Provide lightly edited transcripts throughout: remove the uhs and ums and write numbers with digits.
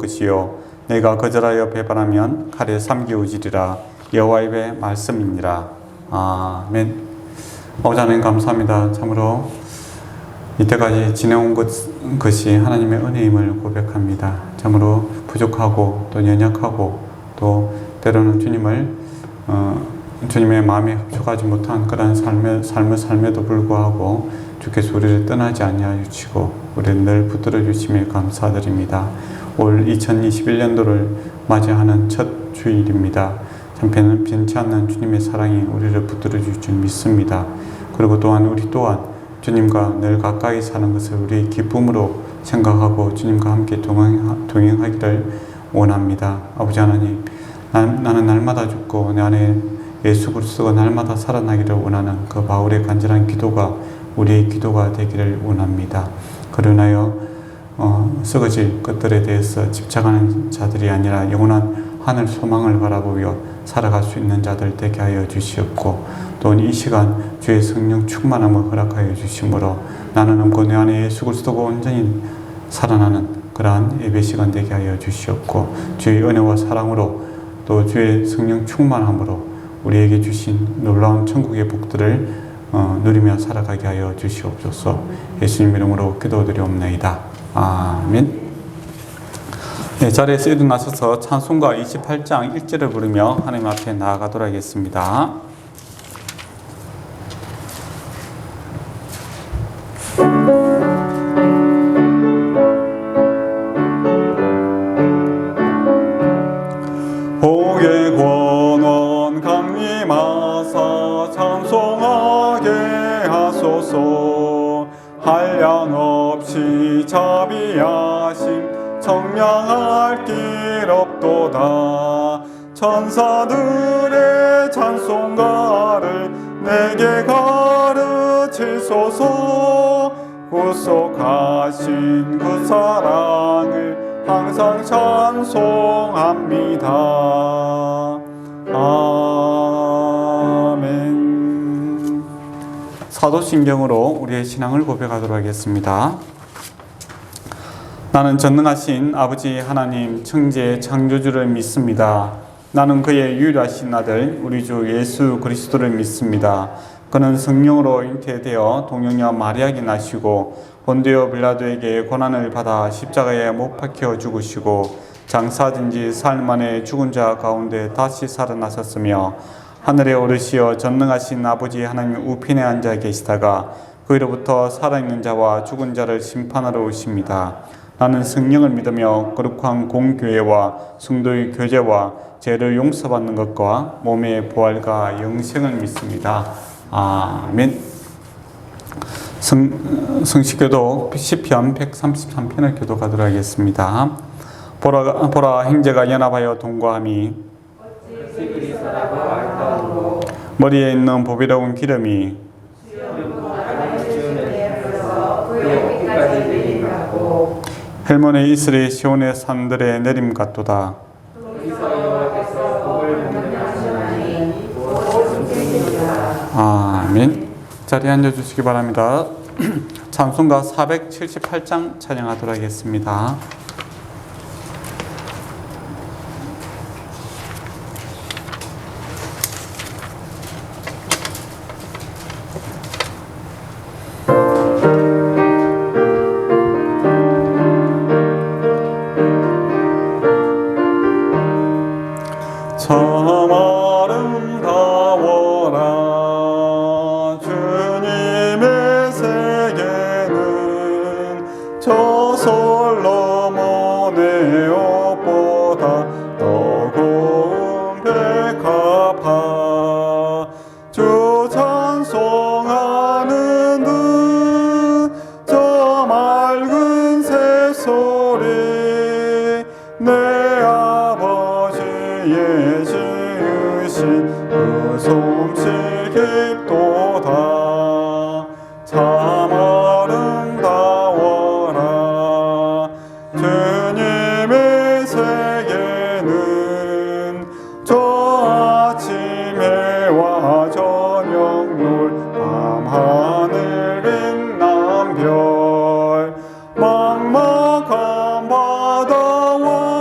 것이요 내가 거절하여 배반하면 칼에 삼키우지리라. 여호와의 말씀이니라. 아멘. 아버지 하나님 감사합니다. 참으로 이때까지 지내온 것이 하나님의 은혜임을 고백합니다. 참으로 부족하고 또 연약하고 또 때로는 주님의 마음에 합족하지 못한 그런 삶에도 불구하고 주께서 우리를 떠나지 아니하여 주시고 우리를 늘 붙들어 주심에 감사드립니다. 올 2021년도를 맞이하는 첫 주일입니다. 참 변치 않는 주님의 사랑이 우리를 붙들어 줄 줄 믿습니다. 그리고 또한 우리 또한 주님과 늘 가까이 사는 것을 우리의 기쁨으로 생각하고 주님과 함께 동행하기를 원합니다. 아버지 하나님, 나는 날마다 죽고 내 안에 예수 그리스도가 날마다 살아나기를 원하는 그 바울의 간절한 기도가 우리의 기도가 되기를 원합니다. 그러나요 썩어질 것들에 대해서 집착하는 자들이 아니라 영원한 하늘 소망을 바라보며 살아갈 수 있는 자들 되게 하여 주시옵고, 또 이 시간 주의 성령 충만함을 허락하여 주심으로 나는 없고 내 안에 예수 그리스도가 온전히 살아나는 그러한 예배 시간 되게 하여 주시옵고, 주의 은혜와 사랑으로 또 주의 성령 충만함으로 우리에게 주신 놀라운 천국의 복들을 누리며 살아가게 하여 주시옵소서. 예수님 이름으로 기도드리옵나이다. 아멘. 네, 자리에서 일어나셔서 찬송가 28장 1절을 부르며 하나님 앞에 나아가도록 하겠습니다. 복의 권원 강림하사 찬송하게 하소서. 한량없이 자비하심 청량할 길 없도다. 천사들의 찬송가를 내게 가르치소서. 구속하신 그 사랑을 항상 찬송합니다. 아멘. 사도신경으로 우리의 신앙을 고백하도록 하겠습니다. 나는 전능하신 아버지 하나님 천지의 창조주를 믿습니다. 나는 그의 유일하신 아들 우리 주 예수 그리스도를 믿습니다. 그는 성령으로 잉태되어 동정녀 마리아에게 나시고 본디오 빌라도에게 고난을 받아 십자가에 못 박혀 죽으시고 장사된 지 사흘 만에 죽은 자 가운데 다시 살아나셨으며 하늘에 오르시어 전능하신 아버지 하나님 우편에 앉아 계시다가 그로부터 살아있는 자와 죽은 자를 심판하러 오십니다. 나는 성령을 믿으며 거룩한 공교회와 성도의 교제와 죄를 용서받는 것과 몸의 부활과 영생을 믿습니다. 아멘. 성식교도 시편 133편을 교독하도록 하겠습니다. 보라 형제가 연합하여 동거함이 머리에 있는 보배로운 기름이 헬몬의 이슬이 시온의 산들에 내림 같도다. 아멘. 자리에 앉아주시기 바랍니다. 찬송가 478장 찬양하도록 하겠습니다. 참 아름다워라 주님의 세계는 저 솔로몬의 옷보다 더 고운 백합화. 주 찬송하는 듯 저 맑은 새소리 내 아버지의 지으신 그 솜씨 깊도다. 참 아름다워라 주님의 세계는 저 아침 해와 저녁 노을 밤하늘 빛난 별 막막한 바다와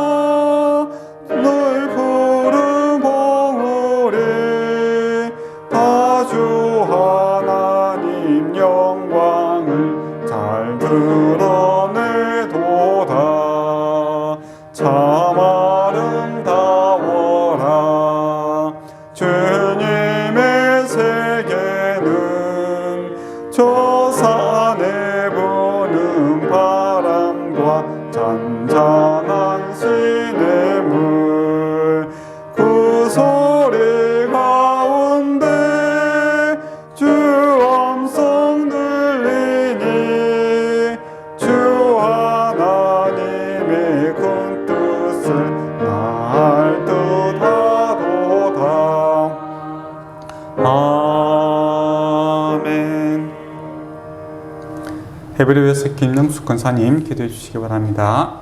예배를 위해서 김능숙 권사님 기도해 주시기 바랍니다.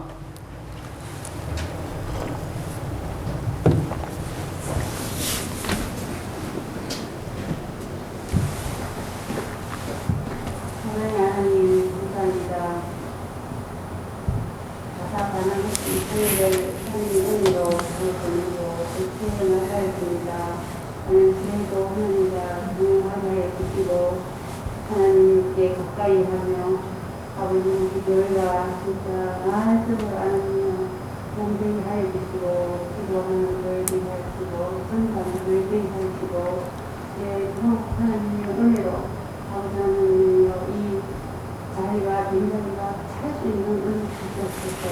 하나님께 가까이 하며 아버지 교회가 진짜 말씀을 알며 공생이 하여 주시고 기도하는 열게 하시고 전사는 열게 하시고 하나님의 은혜로 아버지 하나님이여 이 자리가 굉장히가 찰 수 있는 은혜 주셨소서.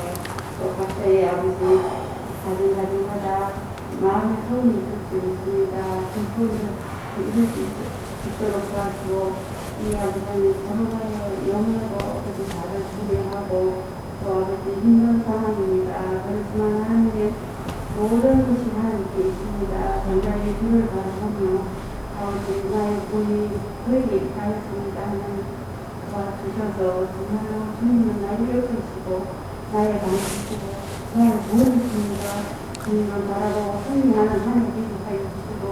또 각자의 아버지 가정가정마다 마음의 소원이 있을 수 있습니다. 그 소원을 이룰 수 있도록 도와주고 이 아버지는 서로간에 영으로 어떻게 다를 구별하고 또 아버지 힘든 상황입니다. 그렇지만 하나님의 모든 것이 하나님께 있습니다. 전자의 힘을 바라보며 아버지 나의 본이 그에게 있다했습니다. 하나님 도와주셔서 정말로 주님은 나를 여기시고 나의 방식이고 나의 모든 힘과 주님을 바라보고 승리하는 하나님께 하여 주시고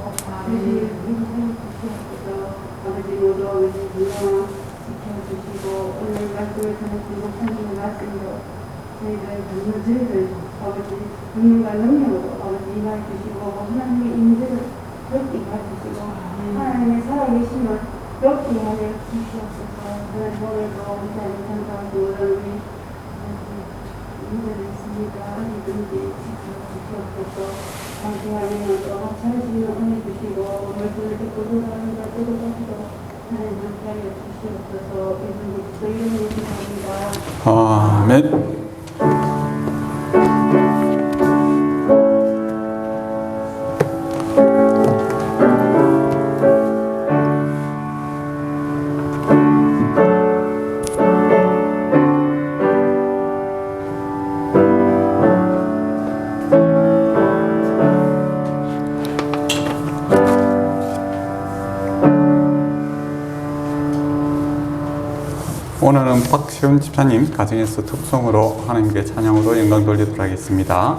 그들이 하여 주시옵소서. 아버지 모두 아버지 건강 지켜주시고 오늘 말씀을 전해준 목사님의 말씀으로 저희들 아버지 능력과 능력으로 아버지 임하여 주시고 하나님의 임재를 롭게 해주시고 하나님의 살아계심을 롭게 하여 주시옵소서. 하나님 오늘도 우리의 전사하고 우리 임재를 있습니다. 이든지 지켜주시옵소서. 감사하며 또 합창할 수 있는 은혜 주시고 말씀을 듣고 돌아가는 자 뜨거워지도 하나님 함께하여 주시옵소서. 예수님 그리스도 이름으로 기도합니다. 아멘. 오늘은 박시훈 집사님 가정에서 특송으로 하나님께 찬양으로 영광 돌리도록 하겠습니다.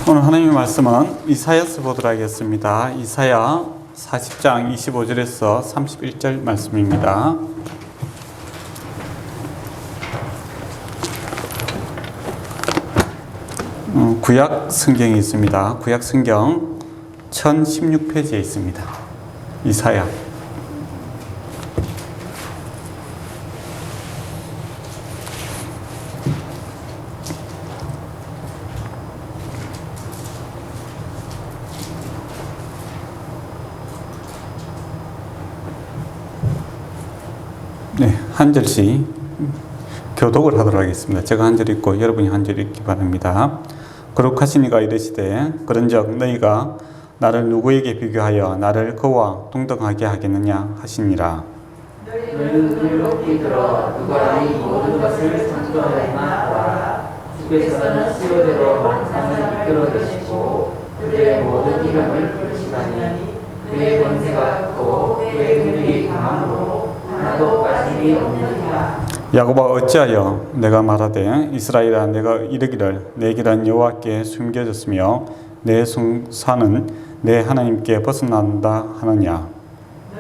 오늘 하나님의 말씀은 이사야서 보도록 하겠습니다. 이사야 40장 25절에서 31절 말씀입니다. 구약 성경이 있습니다. 구약 성경 1016페이지에 있습니다. 이사야. 네, 한 절씩 교독을 하도록 하겠습니다. 제가 한 절 읽고 여러분이 한 절 읽기 바랍니다. 거룩하시니가 이르시되 그런즉 너희가 나를 누구에게 비교하여 나를 그와 동등하게 하겠느냐 하시니라. 너희는 눈을 높이 들어 누가 이 모든 것을 창조하였나 보아라. 주께서는 수요대로 만상을 이끌어내시고 그들의 모든 이름을 부르시다니 그의 권세가 크고 그의 능력이 강함으로 하나도 빠짐이 없느니라. 야곱아 어찌하여 내가 말하되 이스라엘아 내가 이르기를 내 길은 여호와께 숨겨졌으며 내 송사는 내 하나님께 벗어난다 하느냐.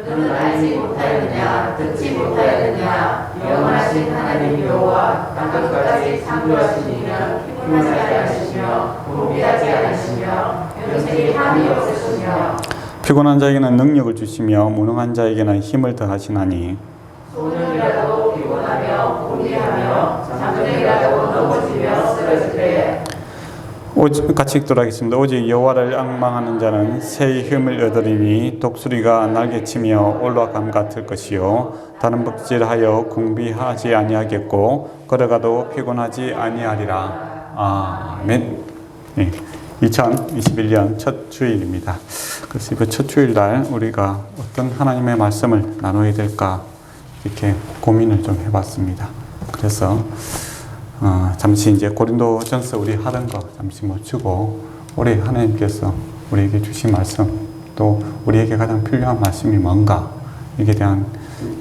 너는 알지 못하였느냐 듣지 못하였느냐 영원하신 하나님 여호와 땅끝까지 창조하신 이는 피곤하지 않으시며 고비하지 않으시며 영생이 함이 없으시며 피곤한 자에게는 능력을 주시며 무능한 자에게는 힘을 더하시나니 소년이라도 피곤하며 고비하며 장정이라도 넘어지며 쓰러질 때에 같이 읽도록 하겠습니다. 오직 여호와를 앙망하는 자는 새의 힘을 얻으리니 독수리가 날개치며 올라감 같을 것이요 다른 벅질하여 궁비하지 아니하겠고 걸어가도 피곤하지 아니하리라. 아멘. 네, 2021년 첫 주일입니다. 그래서 이번 첫 주일날 우리가 어떤 하나님의 말씀을 나눠야 될까 이렇게 고민을 좀 해봤습니다. 그래서 잠시 이제 고린도전서 우리 하던 거 잠시 멈추고 우리 하나님께서 우리에게 주신 말씀 또 우리에게 가장 필요한 말씀이 뭔가 이에 대한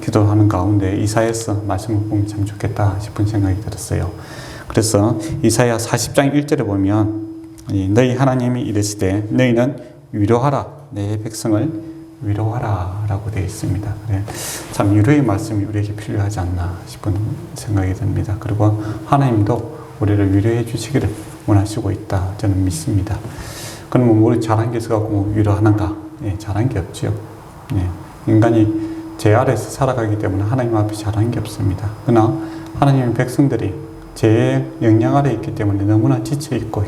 기도하는 가운데 이사야서 말씀을 보면 참 좋겠다 싶은 생각이 들었어요. 그래서 이사야 40장 1절에 보면 너희 하나님이 이르시되 너희는 위로하라 내 백성을 위로하라 라고 되어 있습니다. 그래, 참 위로의 말씀이 우리에게 필요하지 않나 싶은 생각이 듭니다. 그리고 하나님도 우리를 위로해 주시기를 원하시고 있다 저는 믿습니다. 그러면 우리 잘한 게 있어갖고 위로하는가? 예, 잘한 게 없죠. 예, 인간이 죄 아래서 살아가기 때문에 하나님 앞에 잘한 게 없습니다. 그러나 하나님의 백성들이 죄의 영향 아래 있기 때문에 너무나 지쳐있고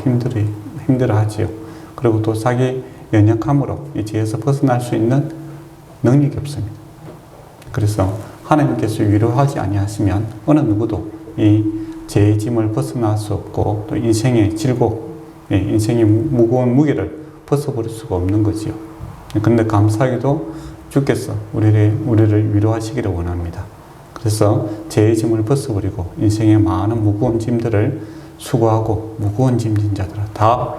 힘들어하지요. 그리고 또 자기 연약함으로 이 죄에서 벗어날 수 있는 능력이 없습니다. 그래서 하나님께서 위로하지 아니하시면 어느 누구도 이 죄의 짐을 벗어날 수 없고 또 인생의 질곡, 인생의 무거운 무게를 벗어버릴 수가 없는 거지요. 그런데 감사하게도 주께서 우리를 위로하시기를 원합니다. 그래서 죄의 짐을 벗어버리고 인생의 많은 무거운 짐들을 수고하고 무거운 짐진 자들아 다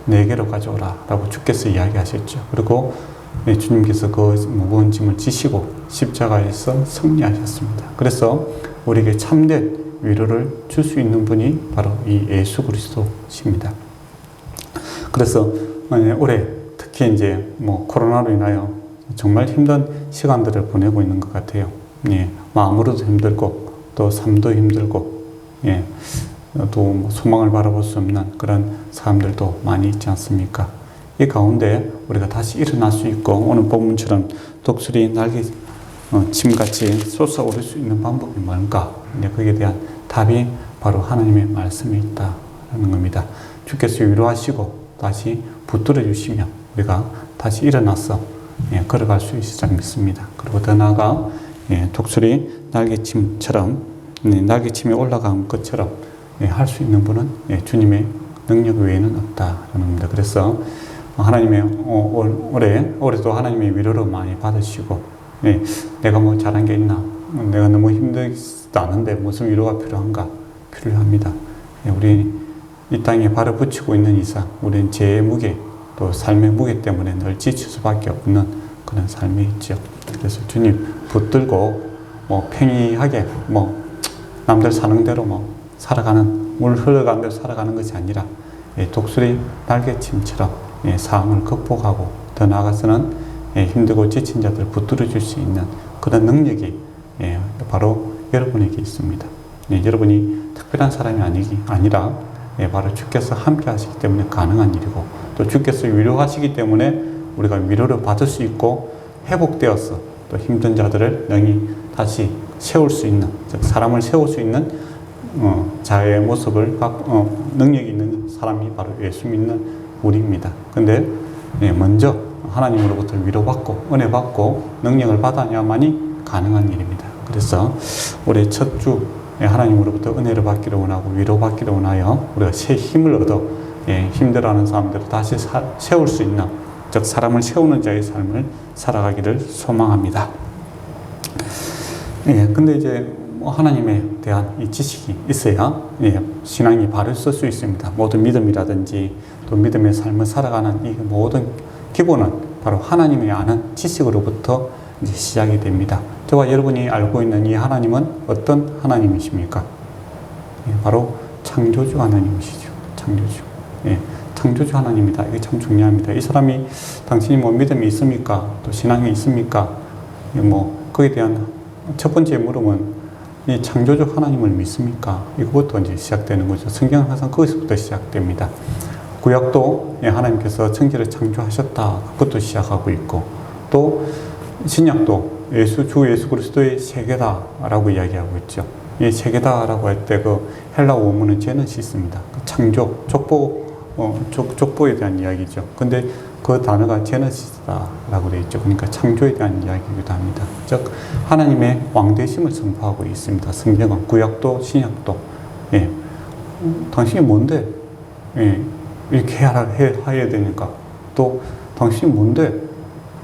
내게로 가져오라 라고 주께서 이야기하셨죠. 그리고 주님께서 그 무거운 짐을 지시고 십자가에서 승리하셨습니다. 그래서 우리에게 참된 위로를 줄 수 있는 분이 바로 이 예수 그리스도십니다. 그래서 올해 특히 이제 코로나로 인하여 정말 힘든 시간들을 보내고 있는 것 같아요. 예, 마음으로도 힘들고 또 삶도 힘들고 예. 또 소망을 바라볼 수 없는 그런 사람들도 많이 있지 않습니까? 이 가운데 우리가 다시 일어날 수 있고 오늘 본문처럼 독수리 날개침같이 솟아오를 수 있는 방법이 뭔가? 거기에 대한 답이 바로 하나님의 말씀에 있다는 겁니다. 주께서 위로하시고 다시 붙들어 주시면 우리가 다시 일어나서 걸어갈 수 있을 줄 믿습니다. 그리고 더 나아가 독수리 날개침처럼 날개침이 올라간 것처럼 할 수 있는 분은 주님의 능력 외에는 없다라는 겁니다. 그래서 하나님의 올해도 하나님의 위로를 많이 받으시고 내가 뭐 잘한 게 있나 내가 너무 힘들지도 않은데 무슨 위로가 필요한가 필요합니다. 우리 이 땅에 발을 붙이고 있는 이상 우리는 죄의 무게 또 삶의 무게 때문에 늘 지칠 수밖에 없는 그런 삶이 있죠. 그래서 주님 붙들고 평이하게 남들 사는 대로 살아가는 물 흘러가는 대로 살아가는 것이 아니라 독수리 날개침처럼 상황을 극복하고 더 나아가서는 힘들고 지친 자들을 붙들어 줄 수 있는 그런 능력이 바로 여러분에게 있습니다. 여러분이 특별한 사람이 아니라 바로 주께서 함께 하시기 때문에 가능한 일이고, 또 주께서 위로하시기 때문에 우리가 위로를 받을 수 있고, 회복되어서 또 힘든 자들을 능히 다시 세울 수 있는, 즉 사람을 세울 수 있는 자의 모습을 능력이 있는 사람이 바로 예수 믿는 우리입니다. 근데 먼저 하나님으로부터 위로받고 은혜 받고 능력을 받아야만이 가능한 일입니다. 그래서 우리 첫 주 하나님으로부터 은혜를 받기를 원하고 위로받기를 원하여 우리가 새 힘을 얻어 힘들어하는 사람들을 다시 세울 수 있는, 즉 사람을 세우는 자의 삶을 살아가기를 소망합니다. 근데 이제 하나님에 대한 이 지식이 있어야 신앙이 바를 설 수 있습니다. 모든 믿음이라든지 또 믿음의 삶을 살아가는 이 모든 기본은 바로 하나님의 아는 지식으로부터 이제 시작이 됩니다. 저와 여러분이 알고 있는 이 하나님은 어떤 하나님이십니까? 바로 창조주 하나님이시죠. 창조주. 창조주 하나님이다. 이게 참 중요합니다. 이 사람이 당신이 뭐 믿음이 있습니까? 또 신앙이 있습니까? 그에 대한 첫 번째 물음은 이 창조주 하나님을 믿습니까? 이것부터 이제 시작되는 거죠. 성경은 항상 거기서부터 시작됩니다. 구약도 하나님께서 천지를 창조하셨다. 그것부터 시작하고 있고, 또 신약도 주 예수 그리스도의 세계다라고 이야기하고 있죠. 이 세계다라고 할 때 그 헬라 원문은 제너시스입니다. 창조, 족보에 대한 이야기죠. 근데 그 단어가 제너시스다라고 되어 있죠. 그러니까 창조에 대한 이야기이기도 합니다. 즉 하나님의 왕되심을 선포하고 있습니다. 성경은 구약도 신약도. 당신이 뭔데 이렇게 해야 되니까, 또 당신이 뭔데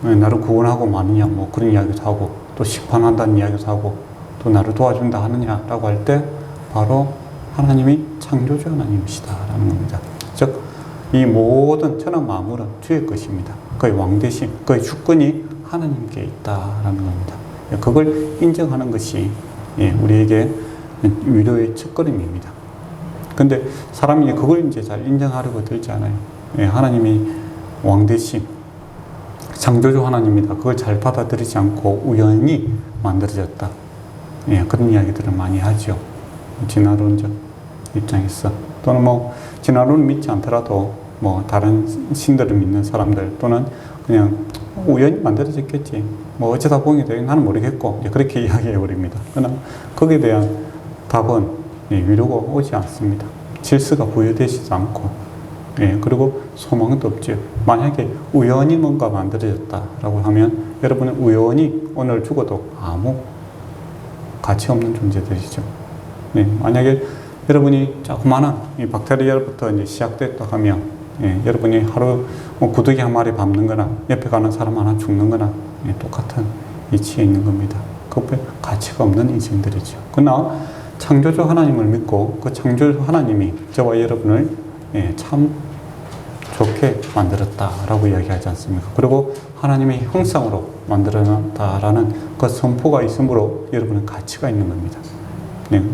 나를 구원하고 마느냐, 그런 이야기도 하고, 또 심판한다는 이야기도 하고, 또 나를 도와준다 하느냐라고 할 때 바로 하나님이 창조주 하나님이시다라는 겁니다. 즉 이 모든 천하 만물은 주의 것입니다. 그의 왕되심, 그의 주권이 하나님께 있다라는 겁니다. 그걸 인정하는 것이 우리에게 위로의 첫걸음입니다. 근데 사람이 그걸 이제 잘 인정하려고 들지 않아요. 하나님이 왕되심, 창조주 하나님이다. 그걸 잘 받아들이지 않고 우연히 만들어졌다. 그런 이야기들을 많이 하죠. 진화론적 입장에서. 또는 진화론을 믿지 않더라도 다른 신들을 믿는 사람들, 또는 그냥 우연히 만들어졌겠지. 어쩌다 보게 되긴 나는 모르겠고, 그렇게 이야기해 버립니다. 그러나 거기에 대한 답은 위로가 오지 않습니다. 질서가 부여되지도 않고, 그리고 소망도 없죠. 만약에 우연히 뭔가 만들어졌다라고 하면 여러분은 우연히 오늘 죽어도 아무 가치 없는 존재들이죠. 만약에 여러분이 조그마한 이 박테리아부터 이제 시작됐다 하면 여러분이 하루 구더기 한 마리 밟는 거나 옆에 가는 사람 하나 죽는 거나 똑같은 이치에 있는 겁니다. 그것에 가치가 없는 인생들이죠. 그러나 창조주 하나님을 믿고 그 창조주 하나님이 저와 여러분을 참 좋게 만들었다라고 이야기하지 않습니까? 그리고 하나님의 형상으로 만들어놨다라는 그 선포가 있으므로 여러분은 가치가 있는 겁니다.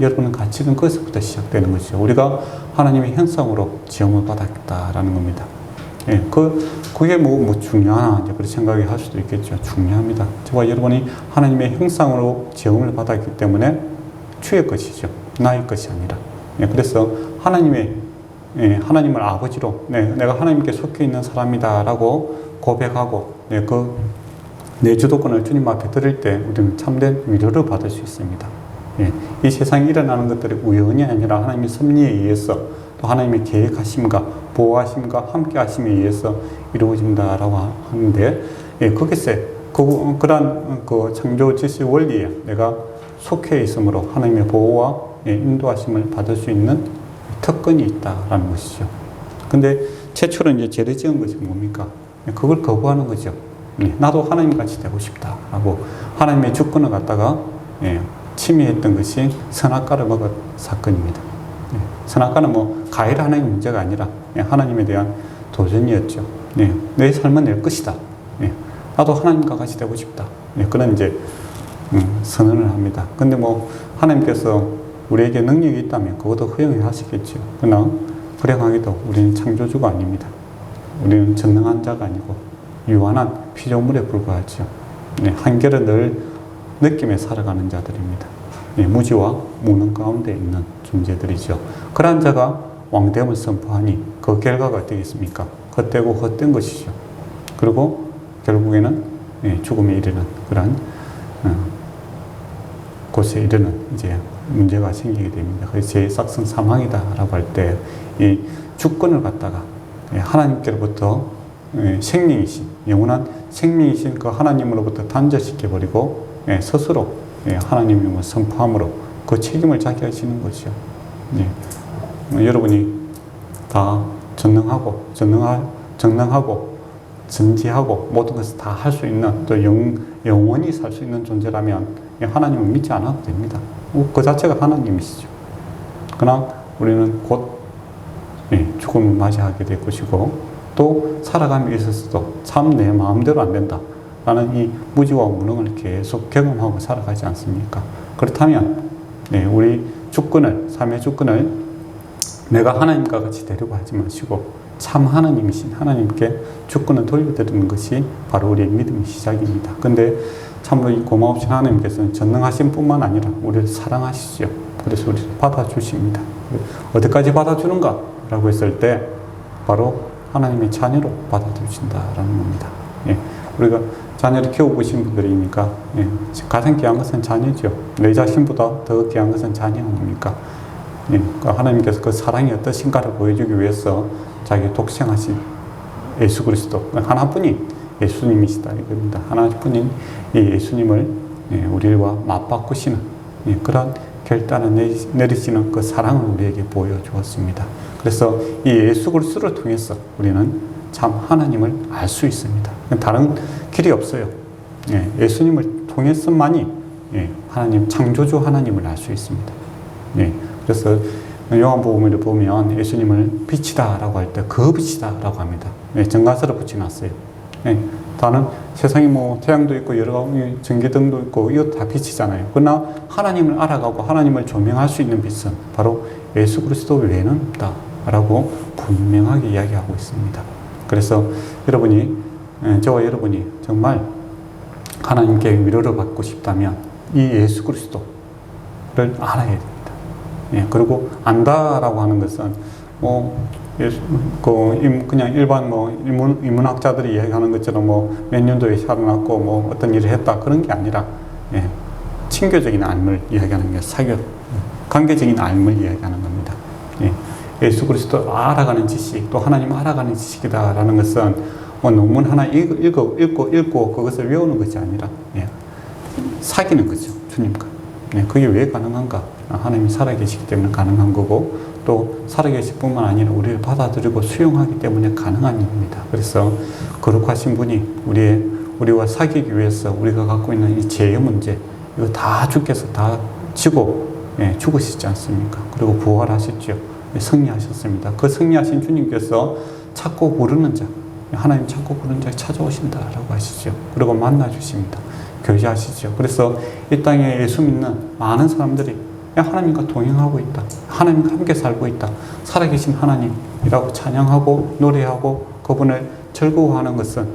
여러분은 가치는 거기서부터 시작되는 것이죠. 우리가 하나님의 형상으로 지음을 받았다라는 겁니다. 그게 중요하나, 그렇게 생각할 수도 있겠죠. 중요합니다. 저와 여러분이 하나님의 형상으로 지음을 받았기 때문에 주의 것이죠. 나의 것이 아니라. 그래서 하나님을 아버지로, 내가 하나님께 속해 있는 사람이다라고 고백하고, 내 주도권을 주님 앞에 드릴 때 우리는 참된 위로를 받을 수 있습니다. 이 세상에 일어나는 것들이 우연이 아니라 하나님의 섭리에 의해서, 또 하나님의 계획하심과 보호하심과 함께 하심에 의해서 이루어진다라고 하는데, 거기서 그러한 창조 질서 원리에 내가 속해 있으므로 하나님의 보호와 인도하심을 받을 수 있는 특권이 있다라는 것이죠. 근데 최초로 이제 죄를 지은 것이 뭡니까? 그걸 거부하는 거죠. 나도 하나님 같이 되고 싶다라고 하나님의 주권을 갖다가 침해했던 것이 선악과를 먹은 사건입니다. 선악과는 과일 하나의 문제가 아니라 하나님에 대한 도전이었죠. 내 삶은 내 것이다. 나도 하나님과 같이 되고 싶다. 그런 이제 선언을 합니다. 근데 하나님께서 우리에게 능력이 있다면 그것도 허용해 하시겠죠. 그러나 불행하게도 우리는 창조주가 아닙니다. 우리는 전능한 자가 아니고 유한한 피조물에 불과하죠. 네, 한계를 늘 느끼며 살아가는 자들입니다. 네, 무지와 무능 가운데 있는 존재들이죠. 그러한 자가 왕됨을 선포하니 그 결과가 어떻겠습니까? 헛되고 헛된 것이죠. 그리고 결국에는 죽음에 이르는 그러한 곳에 이르는 이제 문제가 생기게 됩니다. 그래서 제 싹성 사망이다라고 할 때 이 주권을 갖다가 하나님께로부터 생명이신 영원한 생명이신 그 하나님으로부터 단절시켜 버리고 스스로 하나님임을 선포함으로 그 책임을 자기가 지는 거죠. 여러분이 다 전능하고 전지하고 모든 것을 다 할 수 있는 또 영원히 살 수 있는 존재라면 하나님을 믿지 않아도 됩니다. 그 자체가 하나님이시죠. 그러나 우리는 곧 죽음을 맞이하게 될 것이고 또 살아감에 있어서도 참 내 마음대로 안 된다 라는 이 무지와 무능을 계속 경험하고 살아가지 않습니까? 그렇다면 우리 주권을, 삶의 주권을 내가 하나님과 같이 되려고 하지 마시고 참 하나님이신 하나님께 주권을 돌려드리는 것이 바로 우리의 믿음의 시작입니다. 근데 참으로 이 고마우신 하나님께서는 전능하신 뿐만 아니라 우리를 사랑하시죠. 그래서 우리를 받아주십니다. 어디까지 받아주는가? 라고 했을 때 바로 하나님의 자녀로 받아주신다라는 겁니다. 우리가 자녀를 키우고 계신 분들이니까 가장 귀한 것은 자녀죠. 내 자신보다 더 귀한 것은 자녀 아닙니까? 하나님께서 그 사랑이 어떠신가를 보여주기 위해서 자기 독생하신 예수 그리스도 하나뿐인 예수님이시다 이겁니다. 하나뿐인 이 예수님을 우리와 맞바꾸시는 그런 결단을 내리시는 그 사랑을 우리에게 보여주었습니다. 그래서 이 예수 그리스도를 통해서 우리는 참 하나님을 알 수 있습니다. 다른 길이 없어요. 예수님을 통해서만이 하나님, 창조주 하나님을 알 수 있습니다. 그래서 요한복음을 보면 예수님을 빛이다 라고 할 때 그 빛이다 라고 합니다. 정관사를 붙여놨어요. 다른 세상에 뭐 태양도 있고 여러 가지 전기등도 있고 이거 다 빛이잖아요. 그러나 하나님을 알아가고 하나님을 조명할 수 있는 빛은 바로 예수 그리스도 외에는 없다 라고 분명하게 이야기하고 있습니다. 그래서 저와 여러분이 정말 하나님께 위로를 받고 싶다면 이 예수 그리스도를 알아야 됩니다. 그리고 안다라고 하는 것은 그냥 일반 인문학자들이 이야기하는 것처럼 몇 년도에 살아났고 어떤 일을 했다 그런 게 아니라 친교적인 삶을 이야기하는 게 관계적인 삶을 이야기하는 겁니다. 예수 그리스도 알아가는 지식 또 하나님 알아가는 지식이다라는 것은 논문 하나 읽고 그것을 외우는 것이 아니라 사귀는 거죠. 주님과. 그게 왜 가능한가? 하나님이 살아계시기 때문에 가능한 거고 또 살아계실 뿐만 아니라 우리를 받아들이고 수용하기 때문에 가능한 일입니다. 그래서 거룩하신 분이 우리와 사귀기 위해서 우리가 갖고 있는 이 죄의 문제 이거 다 주께서 다 지고 죽으시지 않습니까? 그리고 부활하셨죠. 승리하셨습니다. 그 승리하신 주님께서 찾고 부르는 자 하나님 찾고 부르는 자 찾아오신다라고 하시죠. 그리고 만나주십니다. 교제하시죠. 그래서 이 땅에 예수 믿는 많은 사람들이 하나님과 동행하고 있다. 하나님과 함께 살고 있다. 살아계신 하나님이라고 찬양하고 노래하고 그분을 즐거워하는 것은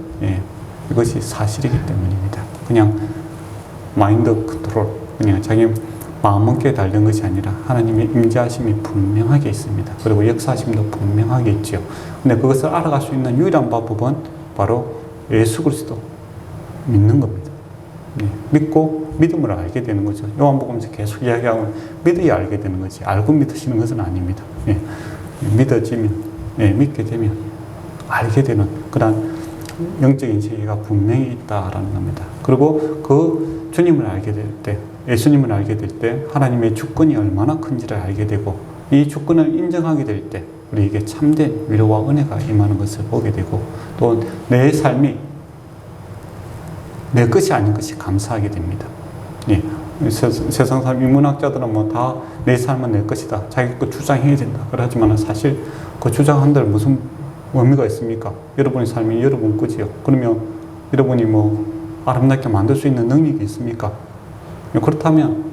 이것이 사실이기 때문입니다. 그냥 마인드 컨트롤, 그냥 자기 마음먹기에 달린 것이 아니라 하나님의 임재하심이 분명하게 있습니다. 그리고 역사하심도 분명하게 있죠. 근데 그것을 알아갈 수 있는 유일한 방법은 바로 예수 그리스도 믿는 겁니다. 믿고 믿음을 알게 되는 거죠. 요한복음에서 계속 이야기하고 믿어야 알게 되는 거지. 알고 믿으시는 것은 아닙니다. 믿어지면, 믿게 되면 알게 되는 그런 영적인 세계가 분명히 있다라는 겁니다. 그리고 그 주님을 알게 될 때, 예수님을 알게 될 때 하나님의 주권이 얼마나 큰지를 알게 되고 이 주권을 인정하게 될 때 우리에게 참된 위로와 은혜가 임하는 것을 보게 되고 또 내 삶이 내 것이 아닌 것이 감사하게 됩니다. 세상 사람 인문학자들은 다 내 삶은 내 것이다. 자기 것 주장해야 된다. 그러지만 사실 그 주장한들 무슨 의미가 있습니까? 여러분의 삶이 여러분 거지요. 그러면 여러분이 아름답게 만들 수 있는 능력이 있습니까? 그렇다면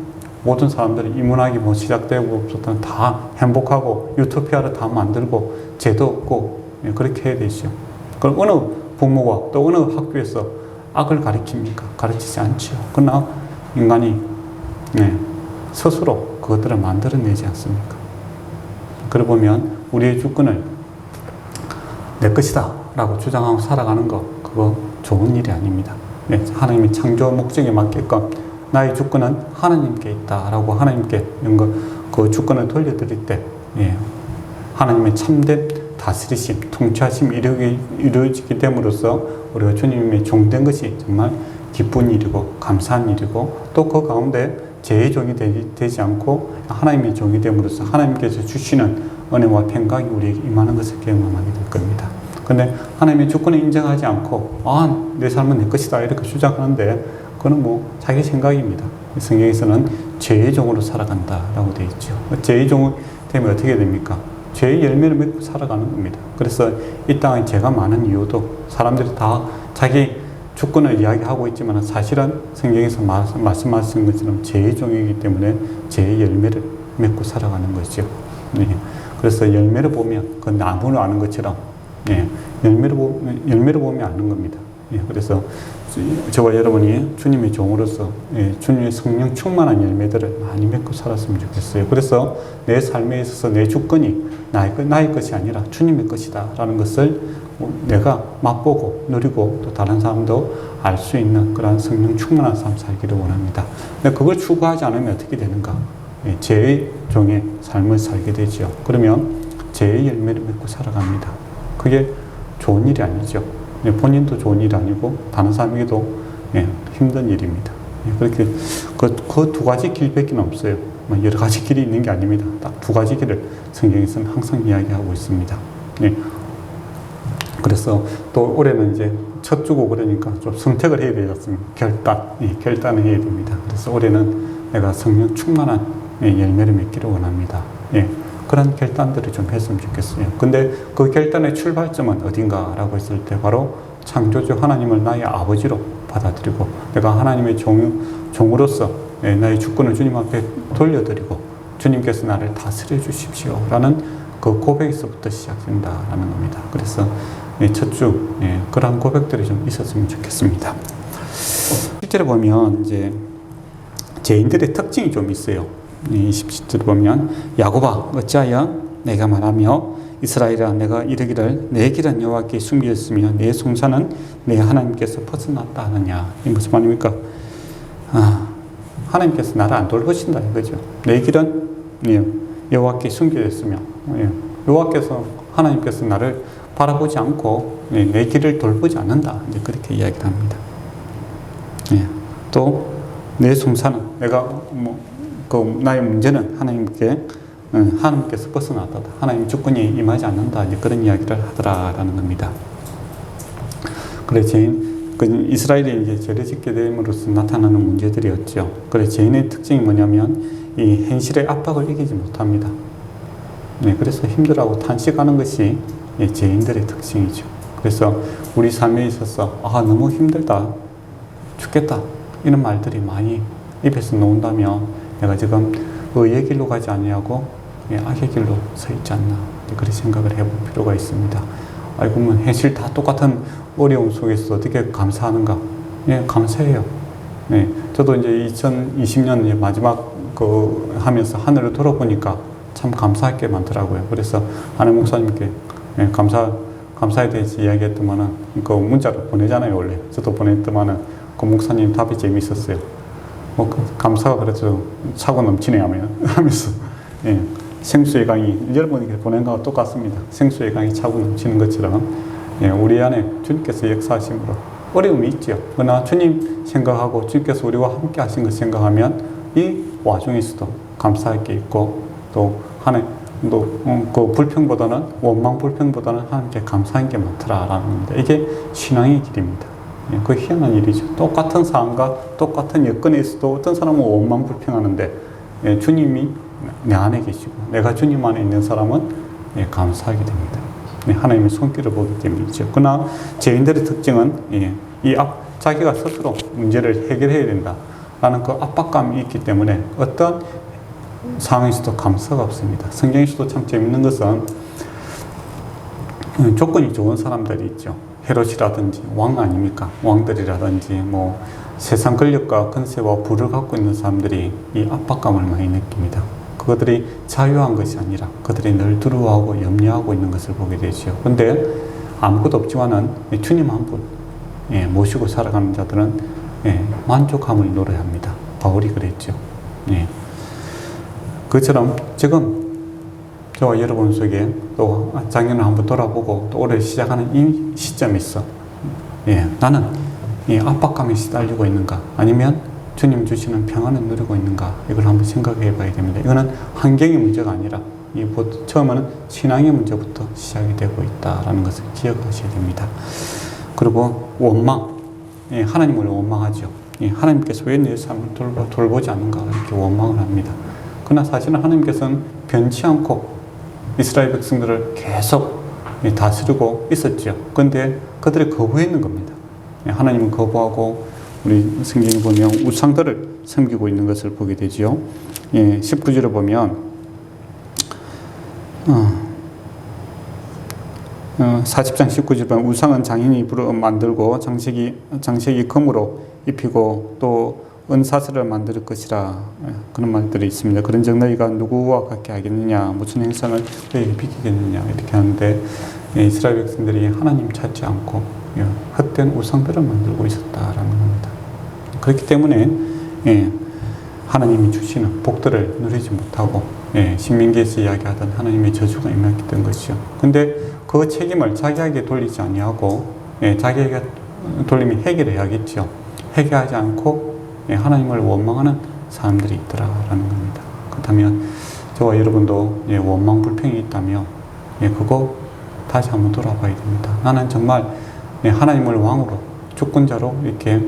모든 사람들이 인문학이 뭐 시작되고부터 다 행복하고 유토피아를 다 만들고 죄도 없고 그렇게 해야 되죠. 그럼 어느 부모가 또 어느 학교에서 악을 가르칩니까? 가르치지 않죠. 그러나 인간이 스스로 그것들을 만들어내지 않습니까? 그러고 보면 우리의 주권을 내 것이다 라고 주장하고 살아가는 거, 그거 좋은 일이 아닙니다. 하나님의 창조 목적에 맞게끔 나의 주권은 하나님께 있다 라고 하나님께 그 주권을 돌려드릴 때 하나님의 참된 다스리심, 통치하심이 이루어지게 됨으로써 우리가 주님의 종된 것이 정말 기쁜 일이고 감사한 일이고, 또 그 가운데 죄의 종이 되지 않고 하나님의 종이 됨으로써 하나님께서 주시는 은혜와 평강이 우리에게 임하는 것을 경험하게 될 겁니다. 근데 하나님의 주권을 인정하지 않고 내 삶은 내 것이다 이렇게 주장하는데 그건 뭐 자기 생각입니다. 성경에서는 죄의 종으로 살아간다라고 되어 있죠. 죄의 종이 되면 어떻게 됩니까? 죄의 열매를 맺고 살아가는 겁니다. 그래서 이 땅에 죄가 많은 이유도 사람들이 다 자기 주권을 이야기하고 있지만 사실은 성경에서 말씀하신 것처럼 죄의 종이기 때문에 죄의 열매를 맺고 살아가는 거죠. 그래서 열매를 보면 그 나무를 아는 것처럼 열매를 보면 아는 겁니다. 그래서 저와 여러분이 주님의 종으로서 주님의 성령 충만한 열매들을 많이 맺고 살았으면 좋겠어요. 그래서 내 삶에 있어서 내 주권이 나의 것이 아니라 주님의 것이다 라는 것을 내가 맛보고 누리고 또 다른 사람도 알 수 있는 그런 성령 충만한 삶 살기를 원합니다. 근데 그걸 추구하지 않으면 어떻게 되는가? 죄의 종의 삶을 살게 되죠. 그러면 죄의 열매를 맺고 살아갑니다. 그게 좋은 일이 아니죠. 본인도 좋은 일이 아니고 다른 사람에게도 힘든 일입니다. 그렇게 그 두 가지 길밖에 없어요. 여러 가지 길이 있는 게 아닙니다. 딱 두 가지 길을 성경에서는 항상 이야기하고 있습니다. 그래서 또 올해는 이제 첫 주고 그러니까 좀 선택을 해야 되지 않습니까? 결단을 해야 됩니다. 그래서 올해는 내가 성령 충만한 열매를 맺기를 원합니다. 그런 결단들을 좀 했으면 좋겠어요. 근데 그 결단의 출발점은 어딘가라고 했을 때 바로 창조주 하나님을 나의 아버지로 받아들이고 내가 하나님의 종으로서 나의 주권을 주님 앞에 돌려드리고 주님께서 나를 다스려 주십시오 라는 그 고백에서부터 시작된다라는 겁니다. 그래서 첫 주 그런 고백들이 좀 있었으면 좋겠습니다. 실제로 보면 이제 죄인들의 특징이 좀 있어요. 20절을 보면 야곱아 어찌하여 내가 말하며 이스라엘아 내가 이르기를 내 길은 여호와께 숨겨졌으며 내 송사는 내 하나님께서 벗어났다 하느냐. 이 무슨 말입니까? 하나님께서 나를 안 돌보신다 이거죠. 내 길은 여호와께 숨겨졌으며 여호와께서 하나님께서 나를 바라보지 않고 내 길을 돌보지 않는다 이제 그렇게 이야기를 합니다. 또 내 송사는 내가 나의 문제는 하나님께서 벗어났다. 하나님 주권이 임하지 않는다. 이제 그런 이야기를 하더라라는 겁니다. 그래서 이스라엘이 이제 죄를 짓게 됨으로써 나타나는 문제들이었죠. 그래서 죄인의 특징이 뭐냐면 이 현실의 압박을 이기지 못합니다. 그래서 힘들어하고 탄식하는 것이 죄인들의 특징이죠. 그래서 우리 삶에 있어서 너무 힘들다, 죽겠다 이런 말들이 많이 입에서 나온다면 내가 지금 의의 길로 가지 아니하고 악의 길로 서 있지 않나 그렇게 생각을 해볼 필요가 있습니다. 알고 보면 현실 다 똑같은 어려움 속에서 어떻게 감사하는가? 감사해요. 저도 이제 2020년 마지막 하면서 하늘을 돌아보니까 참 감사할 게 많더라고요. 그래서 하늘 목사님께 감사에 대해서 이야기했더만은 그 문자로 보내잖아요 원래. 저도 보냈더만은 그 목사님 답이 재미있었어요. 감사가 그래서 차고 넘치네 하면서 생수의 강이 여러분에게 보낸 거와 똑같습니다. 생수의 강이 차고 넘치는 것처럼 우리 안에 주님께서 역사하심으로 어려움이 있죠. 그러나 주님 생각하고 주님께서 우리와 함께 하신 것 생각하면 이 와중에서도 감사할 게 있고 또 그 불평보다는 원망 불평보다는 하나님께 감사한 게 많더라라는 겁니다. 이게 신앙의 길입니다. 그 희한한 일이죠. 똑같은 상황과 똑같은 여건에 있어도 어떤 사람은 원망 불평하는데 주님이 내 안에 계시고 내가 주님 안에 있는 사람은 감사하게 됩니다. 하나님의 손길을 보기 때문이죠. 그러나 죄인들의 특징은 자기가 스스로 문제를 해결해야 된다. 라는 그 압박감이 있기 때문에 어떤 상황에서도 감사가 없습니다. 성경에서도 참 재밌는 것은 조건이 좋은 사람들이 있죠. 헤롯이라든지 왕 아닙니까? 왕들이라든지 뭐 세상 권력과 권세와 부를 갖고 있는 사람들이 이 압박감을 많이 느낍니다. 그들이 자유한 것이 아니라 그들이 늘 두려워하고 염려하고 있는 것을 보게 되죠. 그런데 아무것도 없지만은 주님 한 분 모시고 살아가는 자들은 만족함을 노래합니다. 바울이 그랬죠. 그처럼 지금 저와 여러분 속에 또 작년을 한번 돌아보고 또 올해 시작하는 이 시점이 있어. 나는 이 압박감에 시달리고 있는가? 아니면 주님 주시는 평안을 누리고 있는가? 이걸 한번 생각해 봐야 됩니다. 이거는 환경의 문제가 아니라 처음에는 신앙의 문제부터 시작이 되고 있다라는 것을 기억하셔야 됩니다. 그리고 원망, 하나님을 원망하죠. 하나님께서 왜 내 삶을 돌보지 않는가 이렇게 원망을 합니다. 그러나 사실은 하나님께서는 변치 않고 이스라엘 백성들을 계속 다스리고 있었죠. 그런데 그들이 거부했는 겁니다. 하나님은 거부하고 우리 성경에 보면 우상들을 섬기고 있는 것을 보게 되죠. 19절에 보면 40장 19절 보면 우상은 장인이 만들고 장식이 금으로 입히고 또 은사슬을 만들 것이라 그런 말들이 있습니다. 그런즉 너희가 누구와 같게 하겠느냐 무슨 행상을 너희에게 비키겠느냐 이렇게 하는데 이스라엘 백성들이 하나님 찾지 않고 헛된 우상들을 만들고 있었다라는 겁니다. 그렇기 때문에 하나님이 주시는 복들을 누리지 못하고 신명기에서 이야기하던 하나님의 저주가 임했던 것이죠. 근데 그 책임을 자기에게 돌리지 아니하고 자기에게 돌리면 해결해야겠죠. 해결하지 않고 하나님을 원망하는 사람들이 있더라라는 겁니다. 그렇다면 저와 여러분도 원망 불평이 있다면 그거 다시 한번 돌아봐야 됩니다. 나는 정말 하나님을 왕으로 주권자로 이렇게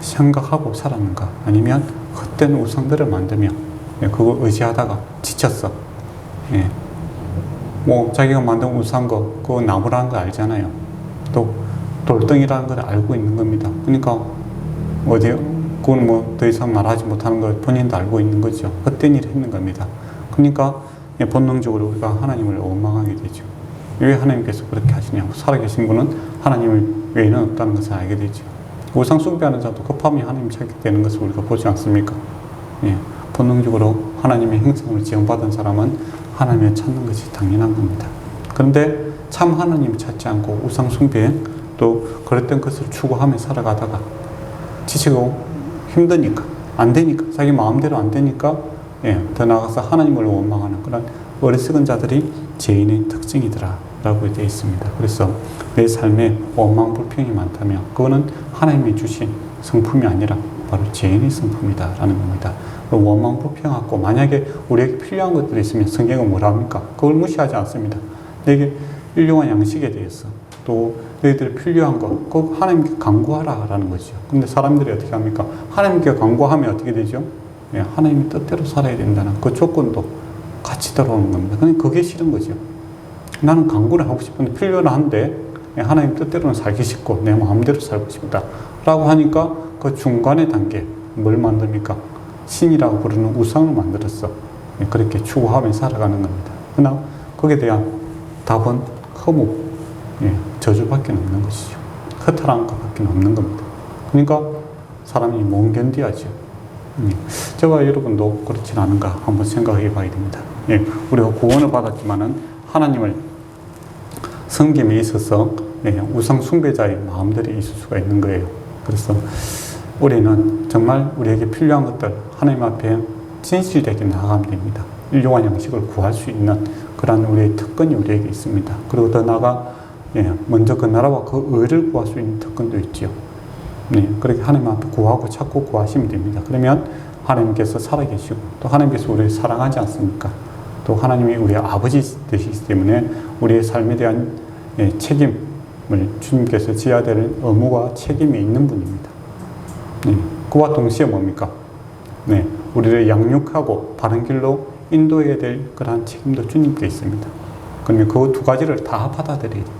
생각하고 살았는가? 아니면 헛된 우상들을 만들며 그거 의지하다가 지쳤어. 뭐 자기가 만든 우상 그거 나무라는 거 알잖아요. 또 돌덩이라는 걸 알고 있는 겁니다. 그러니까 그건 뭐 더 이상 말하지 못하는 걸 본인도 알고 있는 거죠. 헛된 일을 했는 겁니다. 그러니까 본능적으로 우리가 하나님을 원망하게 되죠. 왜 하나님께서 그렇게 하시냐고. 살아계신 분은 하나님을 외에는 없다는 것을 알게 되죠. 우상 숭배하는 자도 급함이 하나님 찾게 되는 것을 우리가 보지 않습니까? 본능적으로 하나님의 행성을 지원받은 사람은 하나님을 찾는 것이 당연한 겁니다. 그런데 참 하나님을 찾지 않고 우상 숭배 또 그랬던 것을 추구하며 살아가다가 지치고 힘드니까 안 되니까 자기 마음대로 안 되니까 더 나아가서 하나님을 원망하는 그런 어리석은 자들이 죄인의 특징이더라 라고 되어 있습니다. 그래서 내 삶에 원망 불평이 많다면 그거는 하나님이 주신 성품이 아니라 바로 죄인의 성품이다 라는 겁니다. 원망 불평하고 만약에 우리에게 필요한 것들이 있으면 성경은 뭐라 합니까? 그걸 무시하지 않습니다. 내게 일용할 양식에 대해서 또 너희들 필요한 것, 그거 하나님께 간구하라 라는 거죠. 근데 사람들이 어떻게 합니까? 하나님께 간구하면 어떻게 되죠? 하나님의 뜻대로 살아야 된다는 그 조건도 같이 들어오는 겁니다. 그냥 그게 싫은 거죠. 나는 간구를 하고 싶은데 필요는 한데 하나님 뜻대로는 살기 싫고 내 마음대로 살고 싶다 라고 하니까 그 중간의 단계 뭘 만듭니까? 신이라고 부르는 우상을 만들었어. 그렇게 추구하며 살아가는 겁니다. 그러나 거기에 대한 답은 허무, 저주밖에 없는 것이죠. 허탈한 것밖에 없는 겁니다. 그러니까 사람이 못 견뎌야죠. 저와 여러분도 그렇진 않은가 한번 생각해 봐야 됩니다. 우리가 구원을 받았지만은 하나님을 섬김에 있어서 우상 숭배자의 마음들이 있을 수가 있는 거예요. 그래서 우리는 정말 우리에게 필요한 것들 하나님 앞에 진실되게 나아가면 됩니다. 일용할 양식을 구할 수 있는 그런 우리의 특권이 우리에게 있습니다. 그리고 더 나아가 먼저 그 나라와 그 의를 구할 수 있는 특권도 있죠. 그렇게 하나님 앞에 구하고 찾고 구하시면 됩니다. 그러면 하나님께서 살아계시고 또 하나님께서 우리를 사랑하지 않습니까? 또 하나님이 우리의 아버지 되시기 때문에 우리의 삶에 대한 책임을 주님께서 지어야 될 의무와 책임이 있는 분입니다. 그와 동시에 뭡니까? 우리를 양육하고 바른 길로 인도해야 될 그러한 책임도 주님께 있습니다. 그러면 그 두 가지를 다 받아들여야 됩니다.